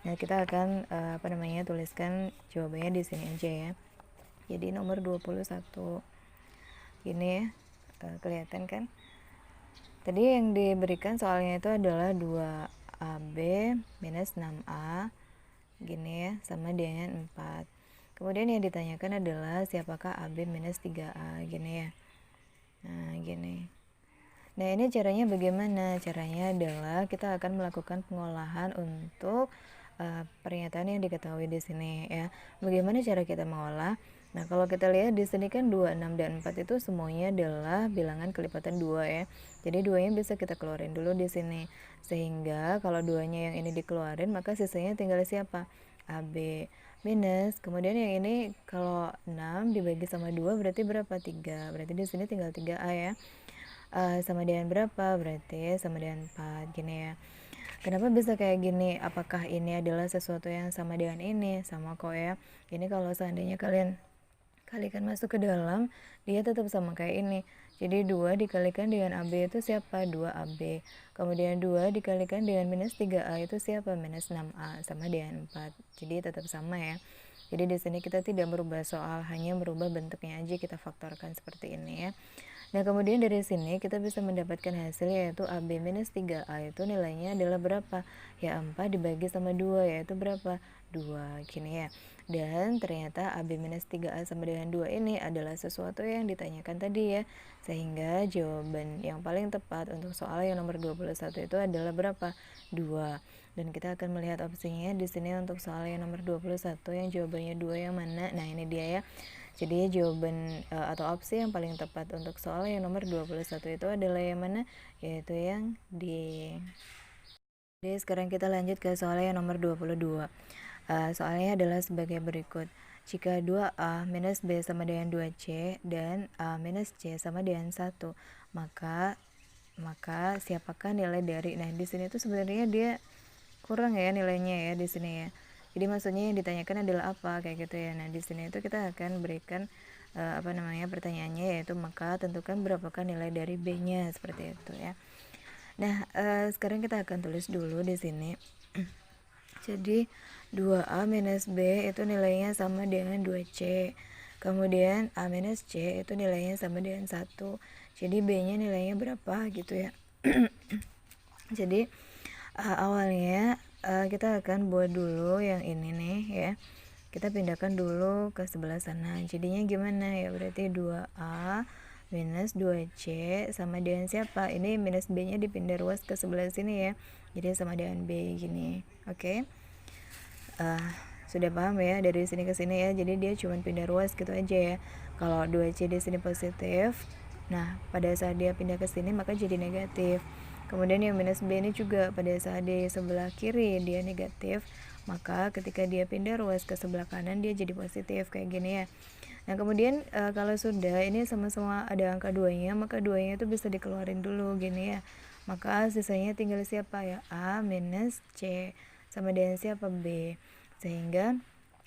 Nah, kita akan tuliskan jawabannya di sini aja ya. Jadi nomor 21 ini ya, kelihatan kan? Tadi yang diberikan soalnya itu adalah 2AB minus 6A gini ya, sama dengan 4. Kemudian yang ditanyakan adalah siapakah AB minus 3A gini ya. Nah, gini. Nah, ini caranya bagaimana? Caranya adalah kita akan melakukan pengolahan untuk pernyataan yang diketahui di sini ya. Bagaimana cara kita mengolah? Nah, kalau kita lihat di sini kan 2, 6, dan 4 itu semuanya adalah bilangan kelipatan 2 ya. Jadi 2-nya bisa kita keluarin dulu di sini. Sehingga kalau 2-nya yang ini dikeluarin, maka sisanya tinggal siapa? AB minus, kemudian yang ini kalau 6 dibagi sama 2 berarti berapa? 3. Berarti di sini tinggal 3A ya. Sama dengan berapa? Berarti sama dengan 4 gini ya. Kenapa bisa kayak gini? Apakah ini adalah sesuatu yang sama dengan ini? Sama kok ya. Ini kalau seandainya kalian kalikan masuk ke dalam, dia tetap sama kayak ini. Jadi 2 dikalikan dengan AB itu siapa? 2AB. Kemudian 2 dikalikan dengan minus 3A itu siapa? Minus 6A sama dengan 4. Jadi tetap sama ya. Jadi di sini kita tidak merubah soal, hanya merubah bentuknya aja, kita faktorkan seperti ini ya. Nah, kemudian dari sini kita bisa mendapatkan hasil, yaitu AB minus 3A itu nilainya adalah berapa? Ya 4 dibagi sama 2, yaitu berapa? 2, gini ya. Dan ternyata AB minus 3A sama dengan 2 ini adalah sesuatu yang ditanyakan tadi ya. Sehingga jawaban yang paling tepat untuk soal yang nomor 21 itu adalah berapa? 2. Dan kita akan melihat opsinya di sini untuk soal yang nomor 21 yang jawabannya 2 yang mana? Nah, ini dia ya. Jadi jawaban atau opsi yang paling tepat untuk soal yang nomor 21 itu adalah yang mana? Yaitu yang D. Jadi sekarang kita lanjut ke soal yang nomor 22. Soalnya adalah sebagai berikut. Jika 2A minus B sama dengan 2C dan A minus C sama dengan 1, maka siapakah nilai dari, nah di sini tuh sebenarnya dia kurang ya nilainya ya di sini ya. Jadi maksudnya yang ditanyakan adalah apa kayak gitu ya. Nah, di sini itu kita akan berikan pertanyaannya, yaitu maka tentukan berapakah nilai dari B-nya, seperti itu ya. Nah, sekarang kita akan tulis dulu di sini. Jadi 2A minus B itu nilainya sama dengan 2C. Kemudian A minus C itu nilainya sama dengan 1. Jadi B-nya nilainya berapa gitu ya. Jadi awalnya kita akan buat dulu yang ini nih ya. Kita pindahkan dulu ke sebelah sana. Jadinya gimana ya? Berarti 2A minus 2C sama dengan siapa? Ini minus B-nya dipindah ruas ke sebelah sini ya. Jadi sama dengan B gini. Oke. Sudah paham ya dari sini ke sini ya. Jadi dia cuma pindah ruas gitu aja ya. Kalau 2C di sini positif, nah pada saat dia pindah ke sini maka jadi negatif. Kemudian yang minus B ini juga pada saat di sebelah kiri dia negatif, maka ketika dia pindah ruas ke sebelah kanan dia jadi positif kayak gini ya. Nah, kemudian kalau sudah ini sama-sama ada angka 2-nya, maka 2-nya itu bisa dikeluarin dulu gini ya. Maka sisanya tinggal siapa ya? A minus C sama dengan siapa? B. Sehingga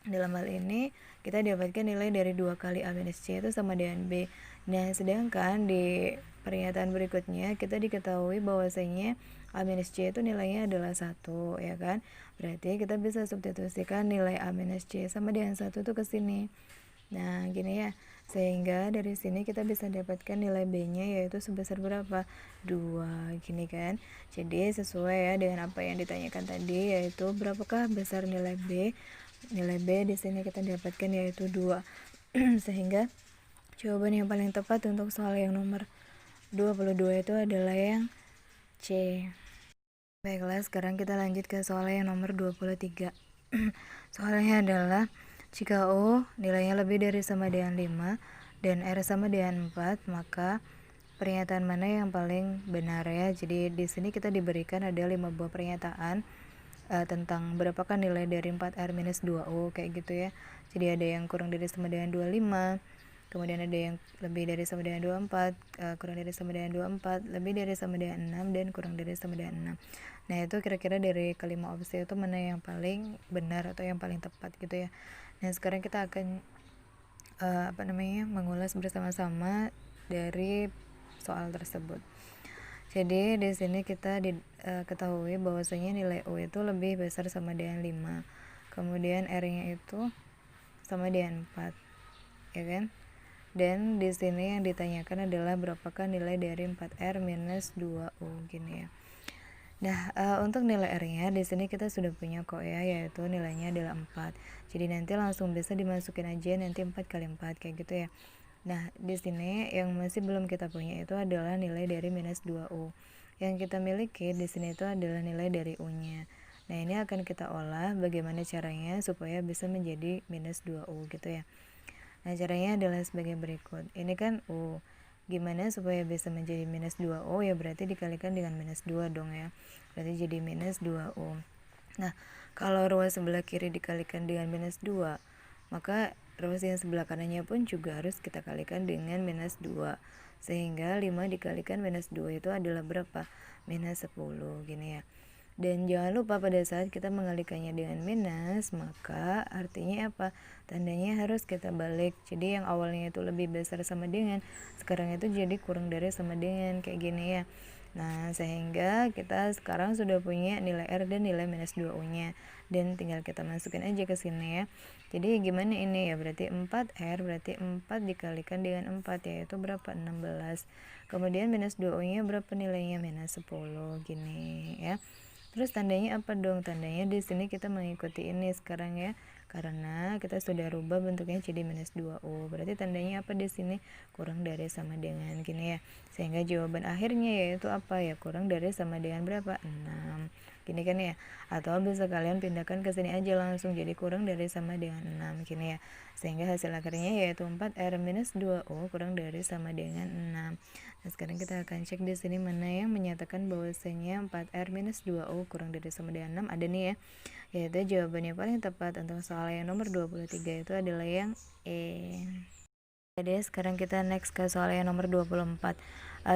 dalam hal ini kita dapatkan nilai dari 2 kali A minus C itu sama dengan B. Nah, sedangkan di pernyataan berikutnya kita diketahui bahwasanya A minus C itu nilainya adalah 1 ya kan. Berarti kita bisa substitusikan nilai A minus C sama dengan 1 itu ke sini. Nah, gini ya. Sehingga dari sini kita bisa dapatkan nilai B-nya yaitu sebesar berapa? 2, gini kan. Jadi sesuai ya dengan apa yang ditanyakan tadi, yaitu berapakah besar nilai B? Nilai B di sini kita dapatkan yaitu 2. Sehingga jawaban yang paling tepat untuk soal yang nomor 22 itu adalah yang C. Baiklah, sekarang kita lanjut ke soal yang nomor 23. Soalnya adalah jika U nilainya lebih dari sama dengan 5 dan R sama dengan 4, maka pernyataan mana yang paling benar ya. Jadi di sini kita diberikan ada 5 buah pernyataan tentang berapakah nilai dari 4R minus 2U kayak gitu ya. Jadi ada yang kurang dari sama dengan 25, kemudian ada yang lebih dari sama dengan 24, kurang dari sama dengan 24, lebih dari sama dengan 6, dan kurang dari sama dengan 6. Nah itu kira-kira dari kelima opsi itu mana yang paling benar atau yang paling tepat gitu ya. Nah sekarang kita akan mengulas bersama-sama dari soal tersebut. Jadi di sini kita ketahui bahwasanya nilai U itu lebih besar sama dengan 5. Kemudian R-nya itu sama dengan 4. Ya kan? Dan di sini yang ditanyakan adalah berapakah nilai dari 4R minus 2U gini ya. Nah, untuk nilai R-nya di sini kita sudah punya kok ya, yaitu nilainya adalah 4. Jadi nanti langsung bisa dimasukin aja nanti 4 kali 4 kayak gitu ya. Nah, di sini yang masih belum kita punya itu adalah nilai dari minus 2U. Yang kita miliki di sini itu adalah nilai dari U-nya. Nah, ini akan kita olah bagaimana caranya supaya bisa menjadi minus 2U gitu ya. Nah, caranya adalah sebagai berikut. Ini kan U. Gimana supaya bisa menjadi minus 2U? Ya berarti dikalikan dengan minus 2 dong ya. Berarti jadi minus 2U. Nah, kalau ruas sebelah kiri dikalikan dengan minus 2, maka ruas yang sebelah kanannya pun juga harus kita kalikan dengan minus 2. Sehingga 5 dikalikan minus 2 itu adalah berapa? Minus 10 gini ya. Dan jangan lupa pada saat kita mengalikannya dengan minus, maka artinya apa? Tandanya harus kita balik. Jadi yang awalnya itu lebih besar sama dengan, sekarang itu jadi kurang dari sama dengan, kayak gini ya. Nah, sehingga kita sekarang sudah punya nilai R dan nilai minus 2U-nya. Dan tinggal kita masukin aja ke sini ya. Jadi gimana ini ya? Berarti 4R, berarti 4 dikalikan dengan 4, yaitu berapa? 16. Kemudian minus 2U-nya berapa nilainya? Minus 10, gini ya. Terus tandanya apa dong? Tandanya di sini kita mengikuti ini sekarang ya. Karena kita sudah rubah bentuknya jadi minus 2U. Berarti tandanya apa di sini? Kurang dari sama dengan gini ya. Sehingga jawaban akhirnya yaitu apa ya? Kurang dari sama dengan berapa? 6. Gini kan ya. Atau bisa kalian pindahkan ke sini aja langsung jadi kurang dari sama dengan 6 gini ya. Sehingga hasil akhirnya yaitu 4R minus 2U kurang dari sama dengan 6. Nah, sekarang kita akan cek di sini mana yang menyatakan bahwasanya 4R minus 2U kurang dari sama dengan 6 ada nih ya. Yaitu jawabannya paling tepat untuk soal yang nomor 23 itu adalah yang E. Jadi sekarang kita next ke soal yang nomor 24.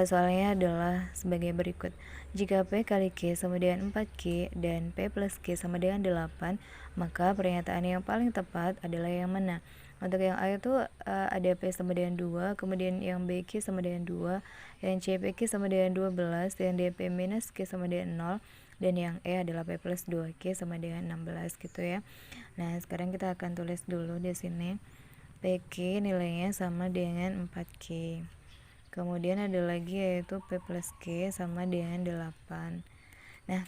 Soalnya adalah sebagai berikut. Jika P kali Q sama dengan 4Q dan P plus Q sama dengan 8, maka pernyataan yang paling tepat adalah yang mana? Untuk yang A itu ada P sama dengan 2, kemudian yang B Q sama dengan 2, yang C P Q sama dengan 12, yang D P minus Q sama dengan 0, dan yang E adalah P plus 2Q sama dengan 16 gitu ya. Nah, sekarang kita akan tulis dulu di sini. PQ nilainya sama dengan 4Q. Kemudian ada lagi yaitu P plus Q sama dengan 8. Nah,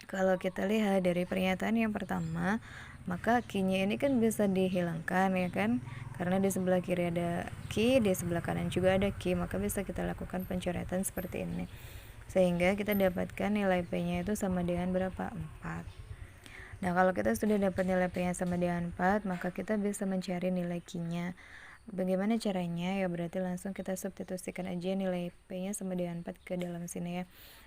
kalau kita lihat dari pernyataan yang pertama, maka Q-nya ini kan bisa dihilangkan ya kan? Karena di sebelah kiri ada Q, di sebelah kanan juga ada Q, maka bisa kita lakukan pencoretan seperti ini. Sehingga kita dapatkan nilai P-nya itu sama dengan berapa? 4. Nah, kalau kita sudah dapat nilai P-nya sama dengan 4, maka kita bisa mencari nilai Q-nya. Bagaimana caranya? Ya berarti langsung kita substitusikan aja nilai P-nya sama dengan 4 ke dalam sini ya.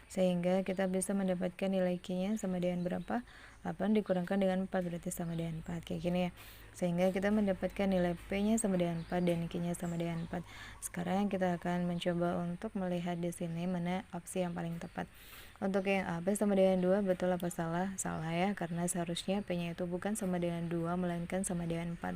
Sehingga kita bisa mendapatkan nilai Q-nya sama dengan berapa? 8 dikurangkan dengan 4 berarti sama dengan 4. Kayak gini ya. Sehingga kita mendapatkan nilai P-nya sama dengan 4 dan Q-nya sama dengan 4. Sekarang kita akan mencoba untuk melihat di sini mana opsi yang paling tepat. Untuk yang A, P sama dengan 2, betul apa salah? Salah ya, karena seharusnya P-nya itu bukan sama dengan 2, melainkan sama dengan 4.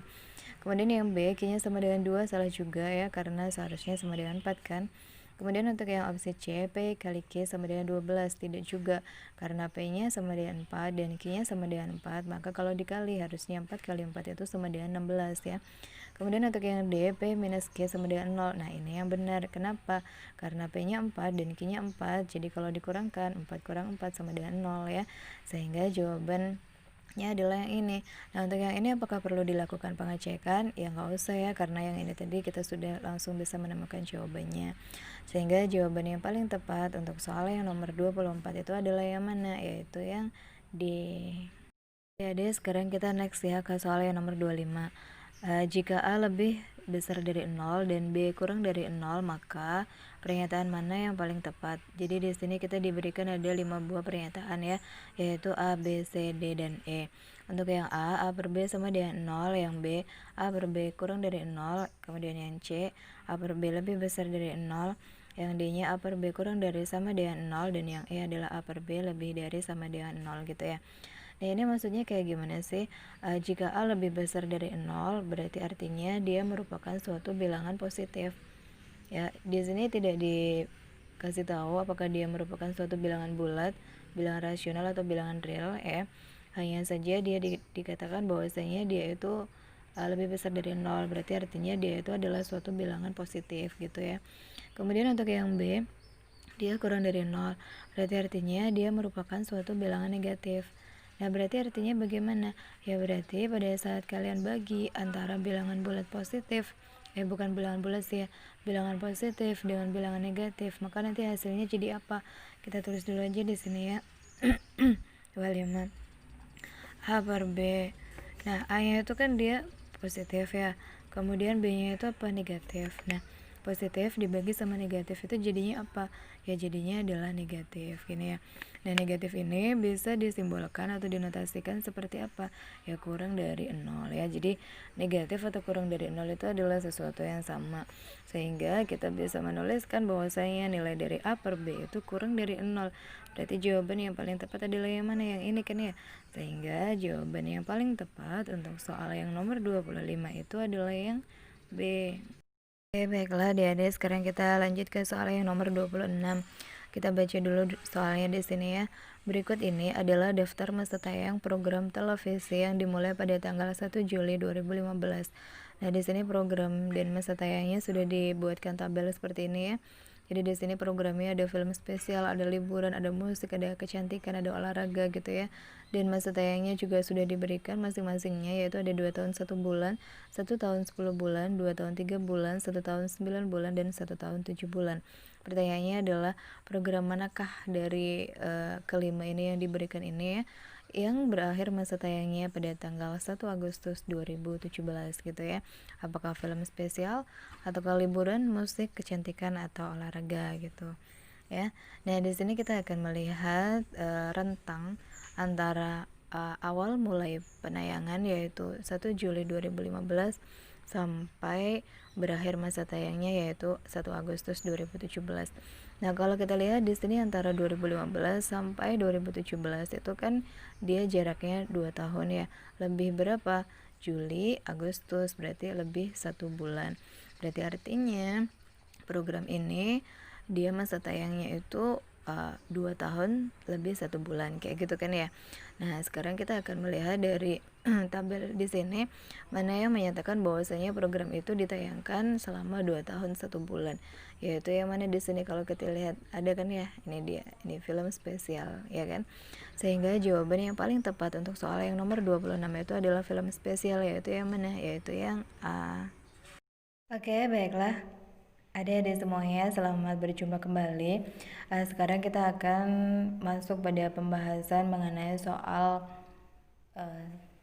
Kemudian yang B, Q-nya sama dengan 2, salah juga ya, karena seharusnya sama dengan 4 kan. Kemudian untuk yang opsi C, P kali Q sama dengan 12, tidak juga, karena P-nya sama dengan 4 dan Q-nya sama dengan 4, maka kalau dikali harusnya 4 kali 4 itu sama dengan 16 ya. Kemudian untuk yang D, P minus Q sama dengan 0. Nah, ini yang benar. Kenapa? Karena P-nya 4 dan Q-nya 4. Jadi kalau dikurangkan 4 kurang 4 sama dengan 0 ya. Sehingga jawabannya adalah yang ini. Nah, untuk yang ini apakah perlu dilakukan pengecekan? Ya nggak usah ya, karena yang ini tadi kita sudah langsung bisa menemukan jawabannya. Sehingga jawaban yang paling tepat untuk soal yang nomor 24 itu adalah yang mana? Yaitu yang D. Jadi sekarang kita next ya ke soal yang nomor 25. Jika A lebih besar dari 0 dan B kurang dari 0, maka pernyataan mana yang paling tepat? Jadi di sini kita diberikan ada 5 buah pernyataan ya, yaitu A, B, C, D, dan E. Untuk yang A per B sama dengan 0, yang B, A per B kurang dari 0, kemudian yang C, A per B lebih besar dari 0, yang D-nya A per B kurang dari sama dengan 0, dan yang E adalah A per B lebih dari sama dengan 0 gitu ya. Nah ini maksudnya kayak gimana sih? Jika A lebih besar dari 0, berarti artinya dia merupakan suatu bilangan positif. Ya, di sini tidak dikasih tahu apakah dia merupakan suatu bilangan bulat, bilangan rasional atau bilangan real ya. Hanya saja dia dikatakan bahwasanya dia itu lebih besar dari 0, berarti artinya dia itu adalah suatu bilangan positif gitu ya. Kemudian untuk yang B, dia kurang dari 0, berarti artinya dia merupakan suatu bilangan negatif. Nah, berarti artinya bagaimana? Ya berarti pada saat kalian bagi antara bilangan bulat positif, bukan bilangan bulat sih ya, bilangan positif dengan bilangan negatif, maka nanti hasilnya jadi apa? Kita tulis dulu aja di sini ya. 25 A per B. Nah, A-nya itu kan dia positif ya, kemudian B-nya itu apa? Negatif. Nah, positif dibagi sama negatif itu jadinya apa? Ya jadinya adalah negatif gini ya. Nah, negatif ini bisa disimbolkan atau dinotasikan seperti apa? Ya kurang dari 0 ya. Jadi negatif atau kurang dari 0 itu adalah sesuatu yang sama, sehingga kita bisa menuliskan bahwasanya nilai dari A per B itu kurang dari 0. Berarti jawaban yang paling tepat adalah yang mana? Yang ini kan ya. Sehingga jawaban yang paling tepat untuk soal yang nomor 25 itu adalah yang B. Oke, baiklah adik-adik, sekarang kita lanjut ke soal yang nomor 26. Kita baca dulu soalnya di sini ya. Berikut ini adalah daftar masa tayang program televisi yang dimulai pada tanggal 1 Juli 2015. Nah, di sini program dan masa tayangnya sudah dibuatkan tabel seperti ini ya. Jadi di sini programnya ada film spesial, ada liburan, ada musik, ada kecantikan, ada olahraga gitu ya. Dan masa tayangnya juga sudah diberikan masing-masingnya, yaitu ada 2 tahun 1 bulan, 1 tahun 10 bulan, 2 tahun 3 bulan, 1 tahun 9 bulan, dan 1 tahun 7 bulan. Pertanyaannya adalah program manakah dari kelima ini yang diberikan ini ya, yang berakhir masa tayangnya pada tanggal 1 Agustus 2017 gitu ya. Apakah film spesial ataukah liburan, musik, kecantikan, atau olahraga gitu ya. Nah, di sini kita akan melihat rentang antara awal mulai penayangan yaitu 1 Juli 2015 sampai berakhir masa tayangnya yaitu 1 Agustus 2017. Nah, kalau kita lihat di sini antara 2015 sampai 2017 itu kan dia jaraknya 2 tahun ya. Lebih berapa? Juli, Agustus, berarti lebih 1 bulan. Berarti artinya program ini dia masa tayangnya itu 2 tahun lebih 1 bulan kayak gitu kan ya. Nah, sekarang kita akan melihat dari tabel di sini mana yang menyatakan bahwasanya program itu ditayangkan selama 2 tahun 1 bulan. Yaitu yang mana di sini kalau kita lihat ada kan ya, ini dia, ini film spesial ya kan. Sehingga jawaban yang paling tepat untuk soal yang nomor 26 itu adalah film spesial, yaitu yang mana? Yaitu yang A. Oke, baiklah. Adik-adik semuanya, selamat berjumpa kembali. Sekarang kita akan masuk pada pembahasan mengenai soal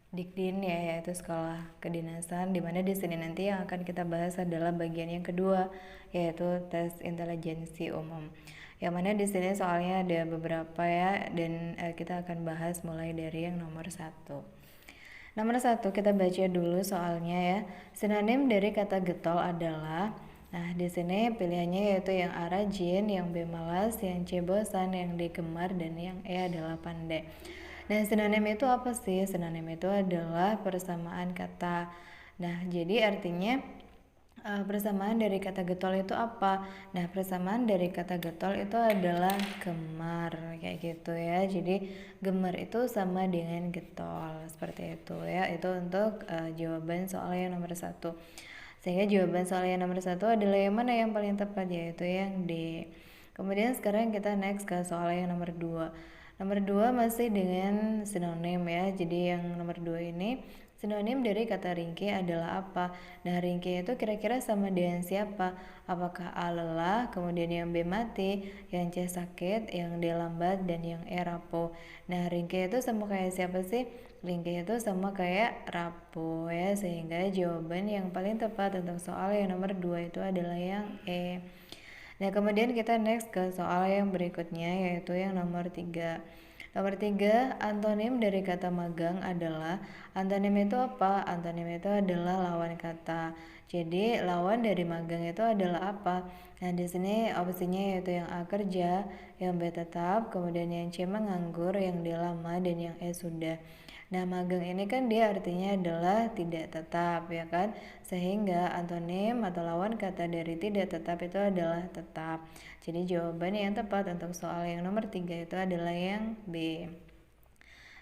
Dikdin ya, yaitu sekolah kedinasan, dimana di sini nanti yang akan kita bahas adalah bagian yang kedua, yaitu tes intelijensi umum. Yang mana di sini soalnya ada beberapa ya, dan kita akan bahas mulai dari yang nomor 1. Nomor 1 kita baca dulu soalnya ya. Sinonim dari kata getol adalah, nah di sini pilihannya yaitu yang A rajin, yang B malas, yang C bosan, yang D gemar, dan yang E adalah pandai. Nah, sinonim itu apa sih? Sinonim itu adalah persamaan kata. Nah, jadi artinya persamaan dari kata getol itu apa? Nah, persamaan dari kata getol itu adalah gemar, kayak gitu ya. Jadi gemar itu sama dengan getol, seperti itu ya. Itu untuk jawaban soal yang nomor 1. Sehingga jawaban soal yang nomor 1 adalah yang mana yang paling tepat, yaitu yang D. Kemudian sekarang kita next ke soal yang nomor 2. Nomor 2 masih dengan sinonim ya. Jadi yang nomor 2 ini sinonim dari kata ringkih adalah apa? Nah, ringkih itu kira-kira sama dengan siapa? Apakah A lelah, kemudian yang B mati, yang C sakit, yang D lambat, dan yang E rapuh. Nah, ringkih itu sama kayak siapa sih? Ringkih itu sama kayak rapuh ya, sehingga jawaban yang paling tepat untuk soal yang nomor 2 itu adalah yang E. Nah, kemudian kita next ke soal yang berikutnya, yaitu yang nomor 3. Nomor 3, antonim dari kata magang adalah, antonim itu apa? Antonim itu adalah lawan kata. Jadi, lawan dari magang itu adalah apa? Nah, di sini opsinya yaitu yang A kerja, yang B tetap, kemudian yang C menganggur, yang D lama, dan yang E sudah. Nah, magang ini kan dia artinya adalah tidak tetap, ya kan? Sehingga antonim atau lawan kata dari tidak tetap itu adalah tetap. Jadi jawaban yang tepat untuk soal yang nomor 3 itu adalah yang B.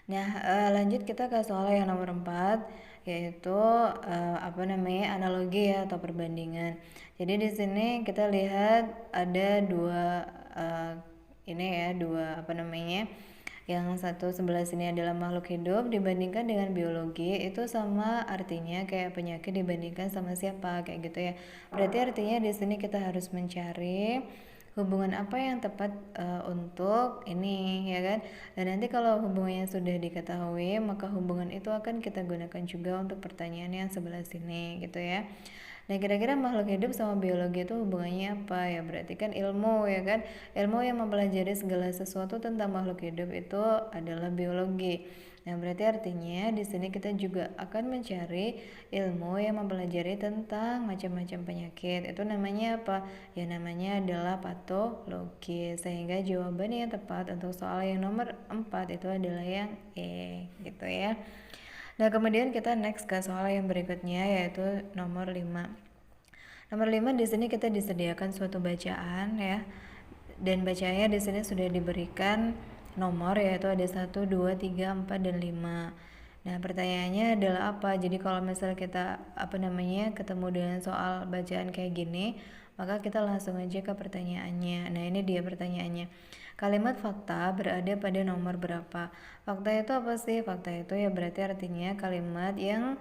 Nah, lanjut kita ke soal yang nomor 4, yaitu analogi ya atau perbandingan. Jadi di sini kita lihat ada dua yang satu sebelah sini adalah makhluk hidup dibandingkan dengan biologi, itu sama artinya kayak penyakit dibandingkan sama siapa, kayak gitu ya. Berarti artinya di sini kita harus mencari hubungan apa yang tepat untuk ini, ya kan. Dan nanti kalau hubungannya sudah diketahui, maka hubungan itu akan kita gunakan juga untuk pertanyaan yang sebelah sini, gitu ya. Nah, kira-kira makhluk hidup sama biologi itu hubungannya apa ya? Berarti kan ilmu, ya kan? Ilmu yang mempelajari segala sesuatu tentang makhluk hidup itu adalah biologi. Nah, berarti artinya di sini kita juga akan mencari ilmu yang mempelajari tentang macam-macam penyakit. Itu namanya apa? Ya, namanya adalah patologi. Sehingga jawaban yang tepat untuk soal yang nomor 4 itu adalah yang E, gitu ya. Nah, kemudian kita next ke soal yang berikutnya, yaitu nomor 5. Nomor 5 di sini kita disediakan suatu bacaan ya. Dan bacaannya di sini sudah diberikan nomor, yaitu ada 1, 2, 3, 4, dan 5. Nah, pertanyaannya adalah apa? Jadi kalau misalnya kita ketemu dengan soal bacaan kayak gini, maka kita langsung aja ke pertanyaannya. Nah, ini dia pertanyaannya. Kalimat fakta berada pada nomor berapa? Fakta itu apa sih? Fakta itu ya berarti artinya kalimat yang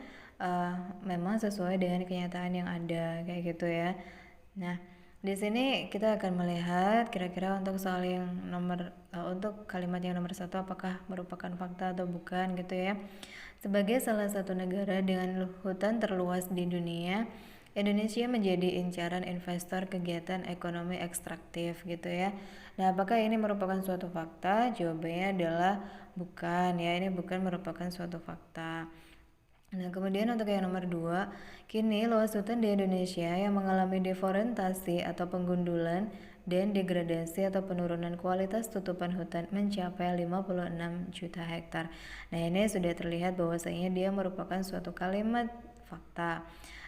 memang sesuai dengan kenyataan yang ada, kayak gitu ya. Nah, di sini kita akan melihat kira-kira untuk soal yang untuk kalimat yang nomor 1 apakah merupakan fakta atau bukan, gitu ya. Sebagai salah satu negara dengan hutan terluas di dunia, Indonesia menjadi incaran investor kegiatan ekonomi ekstraktif, gitu ya. Nah, apakah ini merupakan suatu fakta? Jawabannya adalah bukan ya, ini bukan merupakan suatu fakta. Nah, kemudian untuk yang nomor 2, kini luas hutan di Indonesia yang mengalami deforestasi atau penggundulan dan degradasi atau penurunan kualitas tutupan hutan mencapai 56 juta hektar. Nah, ini sudah terlihat bahwasanya dia merupakan suatu kalimat fakta,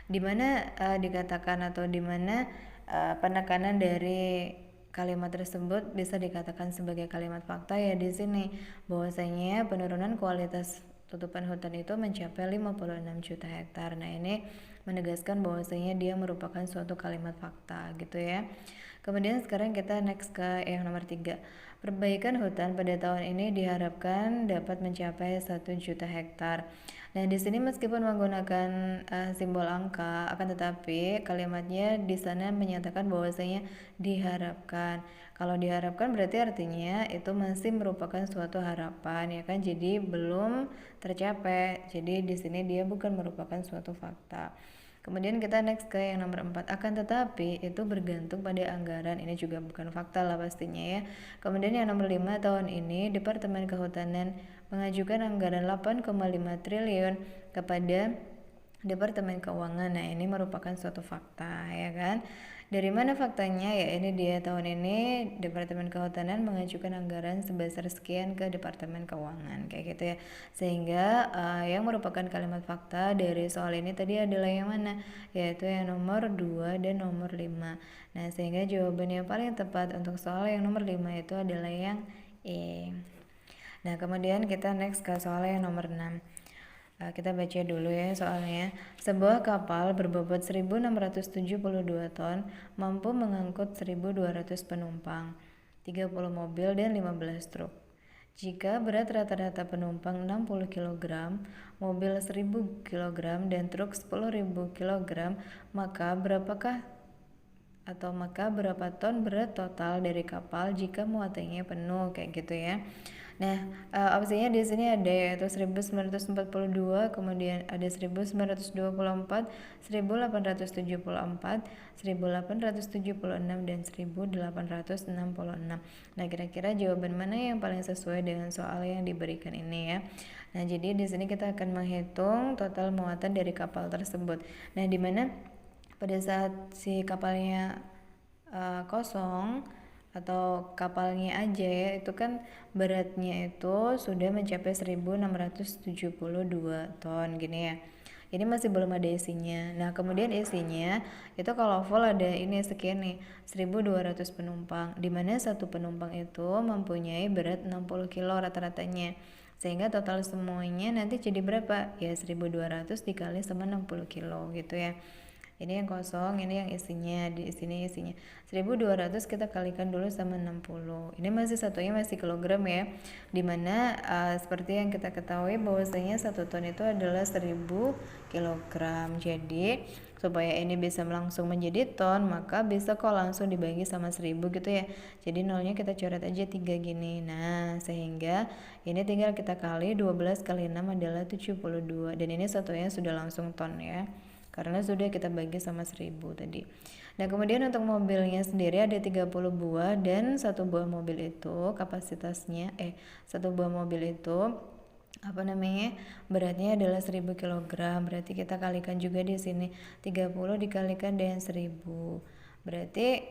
di mana dikatakan atau di mana penekanan dari kalimat tersebut bisa dikatakan sebagai kalimat fakta ya di sini, bahwasanya penurunan kualitas tutupan hutan itu mencapai 56 juta hektar. Nah, ini menegaskan bahwasanya dia merupakan suatu kalimat fakta, gitu ya. Kemudian sekarang kita next ke yang nomor 3. Perbaikan hutan pada tahun ini diharapkan dapat mencapai 1 juta hektar. Nah, di sini meskipun menggunakan simbol angka, akan tetapi kalimatnya di sana menyatakan bahwasanya diharapkan. Kalau diharapkan berarti artinya itu masih merupakan suatu harapan, ya kan? Jadi belum tercapai. Jadi di sini dia bukan merupakan suatu fakta. Kemudian kita next ke yang nomor 4. Akan tetapi itu bergantung pada anggaran. Ini juga bukan fakta lah pastinya ya. Kemudian yang nomor 5, tahun ini Departemen Kehutanan mengajukan anggaran 8,5 triliun kepada Departemen Keuangan. Nah, ini merupakan suatu fakta, ya kan? Dari mana faktanya? Ya, ini dia, tahun ini Departemen Kehutanan mengajukan anggaran sebesar sekian ke Departemen Keuangan, kayak gitu ya. Sehingga yang merupakan kalimat fakta dari soal ini tadi adalah yang mana? Yaitu yang nomor 2 dan nomor 5. Nah, sehingga jawaban yang paling tepat untuk soal yang nomor 5 itu adalah yang E. Nah, kemudian kita next ke soal yang nomor 6. Kita baca dulu ya soalnya. Sebuah kapal berbobot 1.672 ton mampu mengangkut 1.200 penumpang, 30 mobil dan 15 truk. Jika berat rata-rata penumpang 60 kg, mobil 1.000 kg dan truk 10.000 kg, maka berapa ton berat total dari kapal jika muatannya penuh, kayak gitu ya. Nah, opsinya di sini ada yaitu 1942, kemudian ada 1924, 1874, 1876 dan 1866. Nah, kira-kira jawaban mana yang paling sesuai dengan soal yang diberikan ini ya? Nah, jadi di sini kita akan menghitung total muatan dari kapal tersebut. Nah, di mana pada saat si kapalnya kosong atau kapalnya aja ya, itu kan beratnya itu sudah mencapai 1672 ton gini ya. Ini masih belum ada isinya. Nah, kemudian isinya itu kalau full ada ini sekian nih, 1200 penumpang, dimana satu penumpang itu mempunyai berat 60 kilo rata-ratanya. Sehingga total semuanya nanti jadi berapa? Ya 1200 dikali sama 60 kilo gitu ya. Ini yang kosong, ini yang isinya, di sini isinya 1200 kita kalikan dulu sama 60. Ini masih satunya masih kilogram ya. Dimana seperti yang kita ketahui bahwasanya 1 ton itu adalah 1000 kilogram. Jadi supaya ini bisa langsung menjadi ton, maka bisa kok langsung dibagi sama 1000 gitu ya. Jadi nolnya kita coret aja 3 gini. Nah, sehingga ini tinggal kita kali 12 kali 6 adalah 72. Dan ini satunya sudah langsung ton ya, karena sudah kita bagi sama 1000 tadi. Nah, kemudian untuk mobilnya sendiri ada 30 buah dan satu buah mobil itu kapasitasnya satu buah mobil itu beratnya adalah 1000 kg. Berarti kita kalikan juga di sini 30 dikalikan dengan 1000. Berarti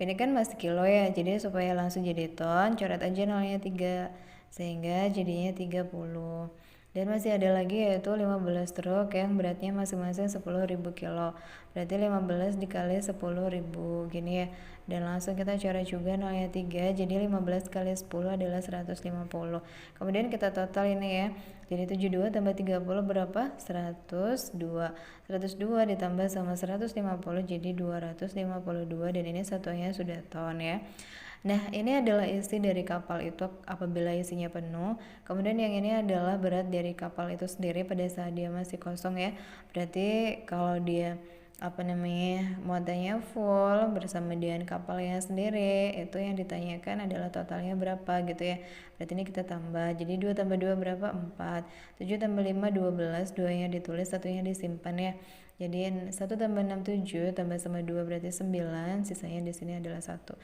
ini kan masih kilo ya. Jadi supaya langsung jadi ton, coret aja nolnya 3 sehingga jadinya 30. Dan masih ada lagi yaitu 15 truk yang beratnya masing-masing 10.000 kilo. Berarti 15 dikali 10.000 gini ya. Dan langsung kita coret juga nolnya 3. Jadi 15 kali 10 adalah 150. Kemudian kita total ini ya. Jadi 72 tambah 30 berapa? 102. 102 ditambah sama 150 jadi 252 dan ini satunya sudah ton ya. Nah, ini adalah isi dari kapal itu apabila isinya penuh. Kemudian yang ini adalah berat dari kapal itu sendiri pada saat dia masih kosong ya. Berarti kalau dia muatannya full bersama dengan kapalnya sendiri, itu yang ditanyakan adalah totalnya berapa gitu ya. Berarti ini kita tambah. Jadi 2 tambah 2 berapa? 4. 7 tambah 5 12, 2-nya ditulis, 1-nya disimpan ya. Jadi 1 tambah 6 7 tambah sama 2 berarti 9, sisanya di sini adalah 1.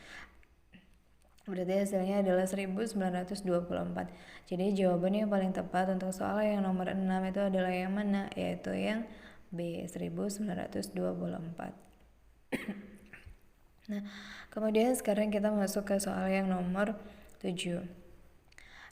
Berarti hasilnya adalah 1924. Jadi jawabannya yang paling tepat untuk soal yang nomor 6 itu adalah yang mana? Yaitu yang B, 1924. Nah, kemudian sekarang kita masuk ke soal yang nomor 7.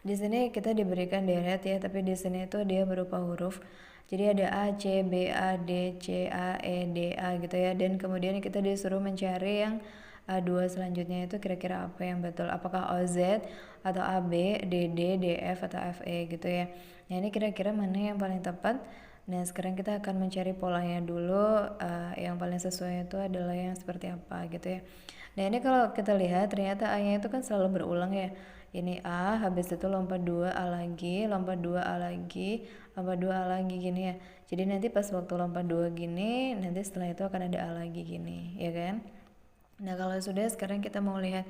Di sini kita diberikan deret ya, tapi di sini itu dia berupa huruf. Jadi ada A, C, B, A, D, C, A, E, D, A gitu ya. Dan kemudian kita disuruh mencari yang A2 selanjutnya itu kira-kira apa yang betul, apakah OZ atau AB, DD, DF atau FE gitu ya. Nah, ini kira-kira mana yang paling tepat? Nah, sekarang kita akan mencari polanya dulu. Yang paling sesuai itu adalah yang seperti apa gitu ya. Nah, ini kalau kita lihat ternyata A-nya itu kan selalu berulang ya. Ini A, habis itu lompat 2A lagi, lompat 2A lagi, lompat 2A lagi gini ya. Jadi nanti pas waktu lompat 2 gini, nanti setelah itu akan ada A lagi gini, ya kan? Nah, kalau sudah sekarang kita mau lihat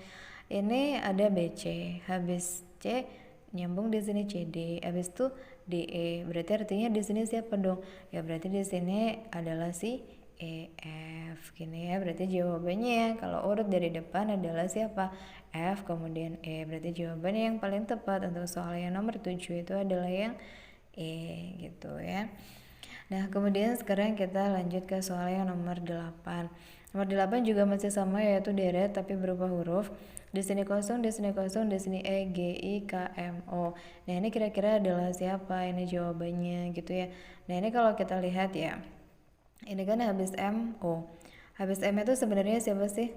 ini ada BC, habis C nyambung di sini CD, habis itu DE. Berarti artinya di sini siapa dong? Ya berarti di sini adalah si EF gini ya. Berarti jawabannya kalau urut dari depan adalah siapa? F kemudian E. Berarti jawabannya yang paling tepat untuk soal yang nomor 7 itu adalah yang E gitu ya. Nah, kemudian sekarang kita lanjut ke soal yang nomor 8. Nomor 8 juga masih sama yaitu deret tapi berupa huruf. Di sini kosong, di sini kosong, di sini E, G, I, K, M, O. Nah, ini kira-kira adalah siapa? Ini jawabannya gitu ya. Nah, ini kalau kita lihat ya. Ini kan habis M, O. Habis M itu sebenarnya siapa sih?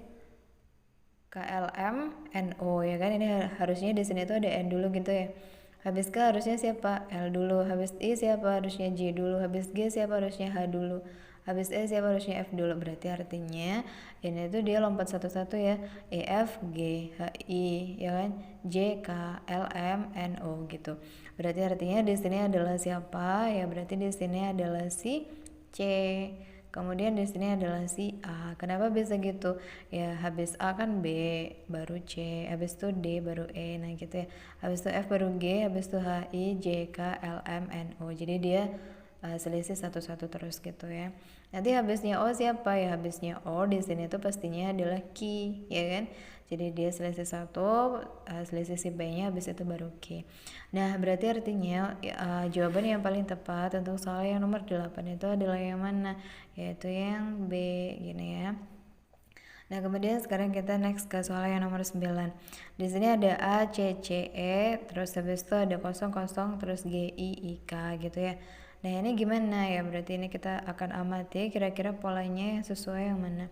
KLM, NO ya kan. Ini harusnya di sini tuh ada N dulu gitu ya. Habis K harusnya siapa? L dulu. Habis I siapa? Harusnya J dulu. Habis G siapa? Harusnya H dulu. Habis E siapa? Harusnya F dulu. Berarti artinya ini tuh dia lompat satu-satu ya. E, F, G, H, I ya kan. J, K, L, M, N, O gitu. Berarti artinya di sini adalah siapa? Ya berarti di sini adalah si C. Kemudian di sini adalah si A. Kenapa bisa gitu? Ya habis A kan B, baru C, habis itu D baru E. Nah gitu ya. Habis itu F baru G, habis itu H I J K L M N O. Jadi dia selisih satu-satu terus gitu ya. Nanti habisnya O siapa ya? Habisnya O di sini tuh pastinya adalah Ki, ya kan? Jadi dia selisih satu, selisih si B-nya, habis itu baru Ki. Nah berarti artinya jawaban yang paling tepat untuk soal yang nomor 8 itu adalah yang mana? Yaitu yang B, gini ya. Nah, kemudian sekarang kita next ke soal yang nomor 9. Di sini ada A, C, C, E, terus habis itu ada 0, 0, terus G, I, I, K gitu ya. Nah, ini gimana ya? Berarti ini kita akan amati kira-kira polanya yang sesuai yang mana.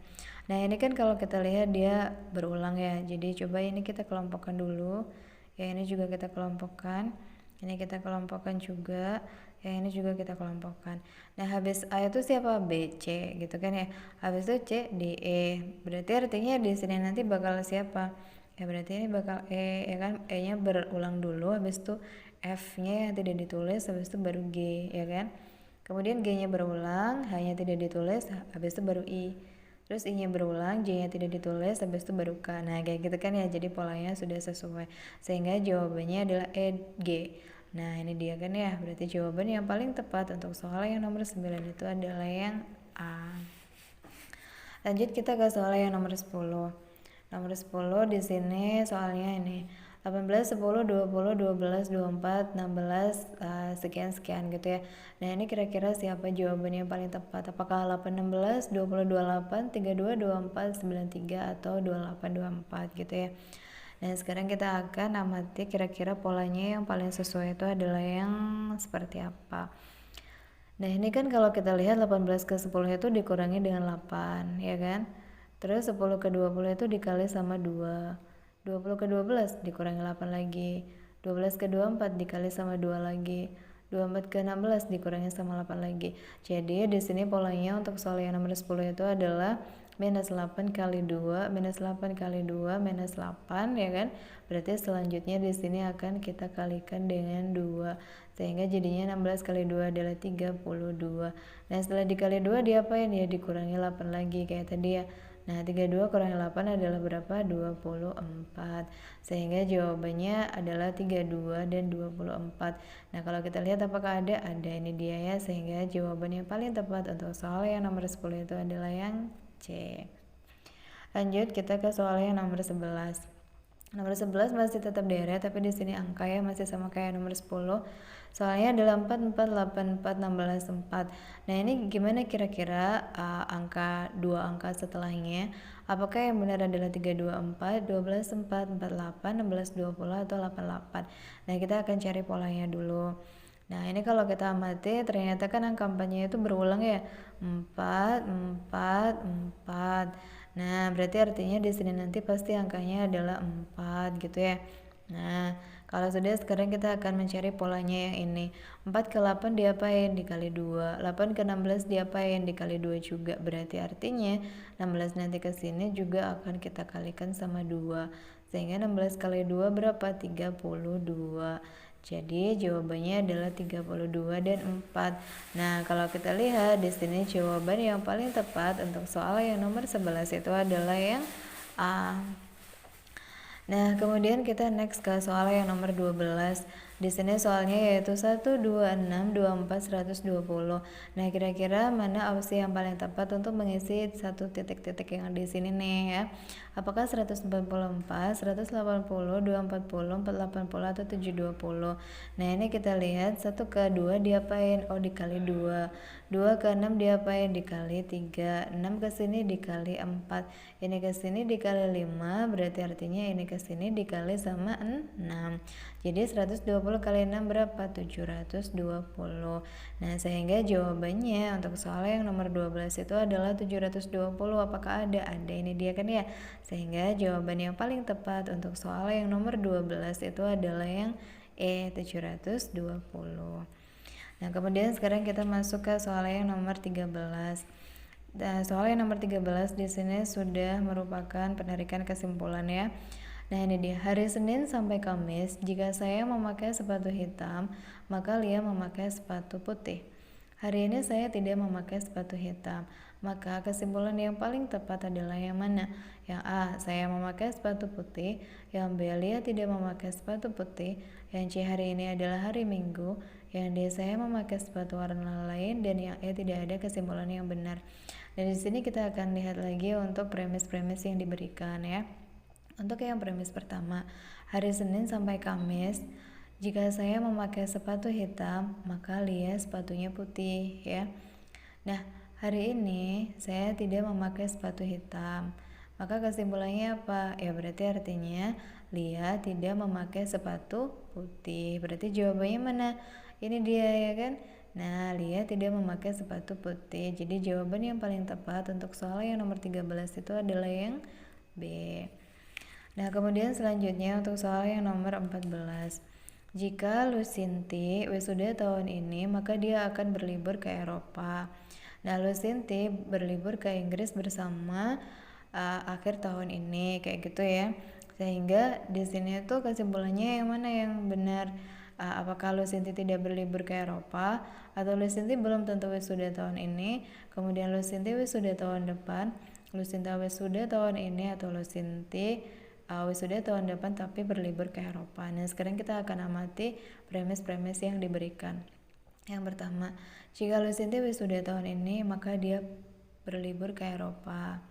Nah, ini kan kalau kita lihat dia berulang ya. Jadi coba ini kita kelompokkan dulu. Ya, ini juga kita kelompokkan. Ini kita kelompokkan juga. Yang ini juga kita kelompokkan. Nah habis A itu siapa? B, C gitu kan ya. Habis itu C, D, E. Berarti artinya di sini nanti bakal siapa? Ya berarti ini bakal E ya kan. E nya berulang dulu. Habis itu F nya yang tidak ditulis. Habis itu baru G ya kan. Kemudian G nya berulang. H nya tidak ditulis. Habis itu baru I. Terus I nya berulang, J nya tidak ditulis, habis itu baru K. Nah kayak gitu kan ya. Jadi polanya sudah sesuai. Sehingga jawabannya adalah E, G. Nah ini dia kan ya, berarti jawaban yang paling tepat untuk soal yang nomor 9 itu adalah yang A. Lanjut kita ke soal yang nomor 10. Nomor 10 di sini soalnya ini 18, 10, 20, 12, 24, 16, sekian-sekian gitu ya. Nah ini kira-kira siapa jawabannya yang paling tepat? Apakah 8, 16, 20, 28, 32, 24, 93 atau 28, 24 gitu ya. Nah sekarang kita akan amati kira-kira polanya yang paling sesuai itu adalah yang seperti apa. Nah ini kan kalau kita lihat 18 ke 10 itu dikurangi dengan 8 ya kan. Terus 10 ke 20 itu dikali sama 2. 20 ke 12 dikurangi 8 lagi. 12 ke 24 dikali sama 2 lagi. 24 ke 16 dikurangi sama 8 lagi. Jadi di sini polanya untuk soal yang nomor 10 itu adalah minus 8 kali 2, minus 8 kali 2, minus 8 ya kan. Berarti selanjutnya di sini akan kita kalikan dengan 2. Sehingga jadinya 16 kali 2 adalah 32. Nah setelah dikali 2 diapain ya? Dikurangi 8 lagi kayak tadi ya. Nah 32 kurangi 8 adalah berapa? 24. Sehingga jawabannya adalah 32 dan 24. Nah kalau kita lihat apakah ada? Ada, ini dia ya. Sehingga jawaban yang paling tepat untuk soal yang nomor 10 itu adalah yang C. Lanjut kita ke soal yang nomor 11. Nomor 11 masih tetap deret tapi di sini angka ya masih sama kayak nomor 10. Soalnya adalah 4, 4, 8, 4, 16, 4. Nah ini gimana kira-kira angka 2 angka setelahnya? Apakah yang benar adalah 3, 2, 4, 12, 4, 48, 16, 20 atau 88? Nah kita akan cari polanya dulu. Nah ini kalau kita amati ternyata kan angka 4-nya itu berulang ya. 4, 4, 4. Nah berarti artinya di sini nanti pasti angkanya adalah 4 gitu ya. Nah kalau sudah sekarang kita akan mencari polanya yang ini. 4 ke 8 diapain? Dikali 2. 8 ke 16 diapain? Dikali 2 juga. Berarti artinya 16 nanti ke sini juga akan kita kalikan sama 2. Sehingga 16 kali 2 berapa? 32. Jadi jawabannya adalah 32 dan 4. Nah, kalau kita lihat di sini jawaban yang paling tepat untuk soal yang nomor 11 itu adalah yang A. Nah, kemudian kita next ke soal yang nomor 12. Di sini soalnya yaitu 1, 2, 6, 24, 120. Nah, kira-kira mana opsi yang paling tepat untuk mengisi satu titik-titik yang di sini nih ya? Apakah 144, 180, 240, 480 atau 720? Nah, ini kita lihat 1 ke 2 diapain? Oh, dikali 2. 2 ke 6 diapain? Dikali 3. 6 ke sini dikali 4. Ini ke sini dikali 5, berarti artinya ini ke sini dikali sama 6. Jadi 120 kali 6 berapa? 720. Nah, sehingga jawabannya untuk soal yang nomor 12 itu adalah 720. Apakah ada? Ada, ini dia kan ya. Sehingga jawaban yang paling tepat untuk soal yang nomor 12 itu adalah yang E, 720. Nah, kemudian sekarang kita masuk ke soal yang nomor 13. Nah, soal yang nomor 13 di sini sudah merupakan penarikan kesimpulan ya. Nah, ini dia. Hari Senin sampai Kamis, jika saya memakai sepatu hitam, maka Lia memakai sepatu putih. Hari ini saya tidak memakai sepatu hitam. Maka kesimpulan yang paling tepat adalah yang mana? Yang A, saya memakai sepatu putih. Yang B, Lia tidak memakai sepatu putih. Yang C, hari ini adalah hari Minggu. Yang D, saya memakai sepatu warna lain. Dan yang E, tidak ada kesimpulan yang benar. Dan di sini kita akan lihat lagi untuk premis-premis yang diberikan ya. Untuk yang premis pertama, hari Senin sampai Kamis, jika saya memakai sepatu hitam, maka Lia sepatunya putih ya. Nah, hari ini saya tidak memakai sepatu hitam. Maka kesimpulannya apa? Ya berarti artinya Lia tidak memakai sepatu putih. Berarti jawabannya mana? Ini dia ya kan? Nah, Lia tidak memakai sepatu putih. Jadi jawaban yang paling tepat untuk soal yang nomor 13 itu adalah yang B. Nah, kemudian selanjutnya untuk soal yang nomor 14. Jika Lucinti wisuda tahun ini, maka dia akan berlibur ke Eropa. Nah, Lucinti berlibur ke Inggris bersama akhir tahun ini, kayak gitu ya. Sehingga di sini tuh kesimpulannya yang mana yang benar? Apakah Lucinti tidak berlibur ke Eropa, atau Lucinti belum tentu wisuda tahun ini, kemudian Lucinti wisuda tahun depan, Lucinta wisuda tahun ini, atau Lucinti wisuda tahun depan tapi berlibur ke Eropa. Nah, sekarang kita akan amati premis-premis yang diberikan. Yang pertama, jika Lucinti wisuda tahun ini, maka dia berlibur ke Eropa.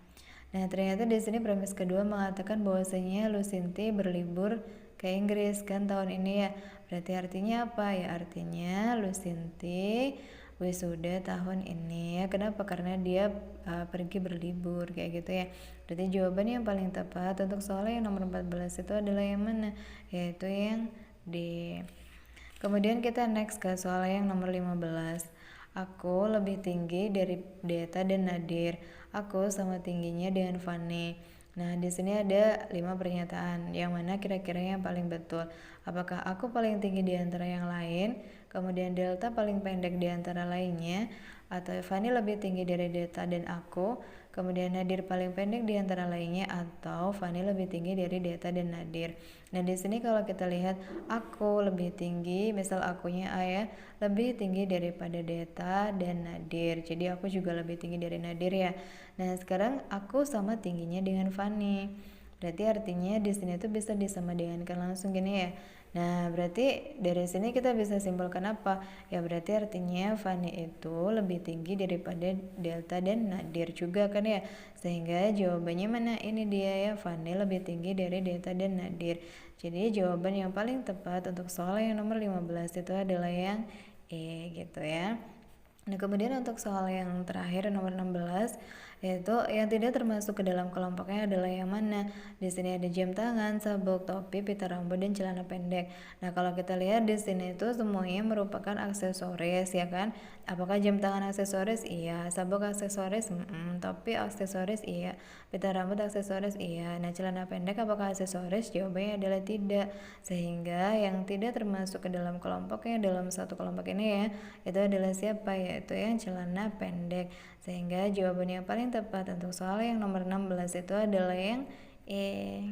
Nah, ternyata di sini premis kedua mengatakan bahwasanya Lucinti berlibur ke Inggris kan tahun ini ya. Berarti artinya apa ya? Artinya Lucinti wisuda tahun ini ya. Kenapa? Karena dia pergi berlibur kayak gitu ya. Berarti jawaban yang paling tepat untuk soal yang nomor 14 itu adalah yang mana? Yaitu yang D. Kemudian kita next ke soal yang nomor 15. Aku lebih tinggi dari Deta dan Nadir. Aku sama tingginya dengan Fanny. Nah, di sini ada 5 pernyataan. Yang mana kira-kira yang paling betul? Apakah aku paling tinggi di antara yang lain? Kemudian Delta paling pendek di antara lainnya? Atau Fanny lebih tinggi dari Delta dan aku? Kemudian Nadir paling pendek di antara lainnya, atau Fanny lebih tinggi dari Delta dan Nadir. Nah, di sini kalau kita lihat aku lebih tinggi, misal akunya A ya, lebih tinggi daripada Delta dan Nadir. Jadi aku juga lebih tinggi dari Nadir ya. Nah, sekarang aku sama tingginya dengan Fanny. Berarti artinya di sini tuh bisa disamadengankan langsung gini ya. Nah, berarti dari sini kita bisa simpulkan apa? Ya berarti artinya Fanny itu lebih tinggi daripada Delta dan Nadir juga kan ya. Sehingga jawabannya mana? Ini dia ya, Fanny lebih tinggi dari Delta dan Nadir. Jadi jawaban yang paling tepat untuk soal yang nomor 15 itu adalah yang E gitu ya. Nah, kemudian untuk soal yang terakhir nomor 16, yaitu yang tidak termasuk ke dalam kelompoknya adalah yang mana? Di sini ada jam tangan, sabuk, topi, pita rambut, dan celana pendek. Nah, kalau kita lihat di sini itu semuanya merupakan aksesoris ya kan? Apakah jam tangan aksesoris? Iya. Sabuk aksesoris? Topi aksesoris? Iya. Pita rambut aksesoris? Iya. Nah, celana pendek apakah aksesoris? Jawabannya adalah tidak. Sehingga yang tidak termasuk ke dalam kelompoknya dalam satu kelompok ini ya, itu adalah siapa? Yaitu yang celana pendek. Sehingga jawaban yang paling tepat untuk soal yang nomor 16 itu adalah yang E.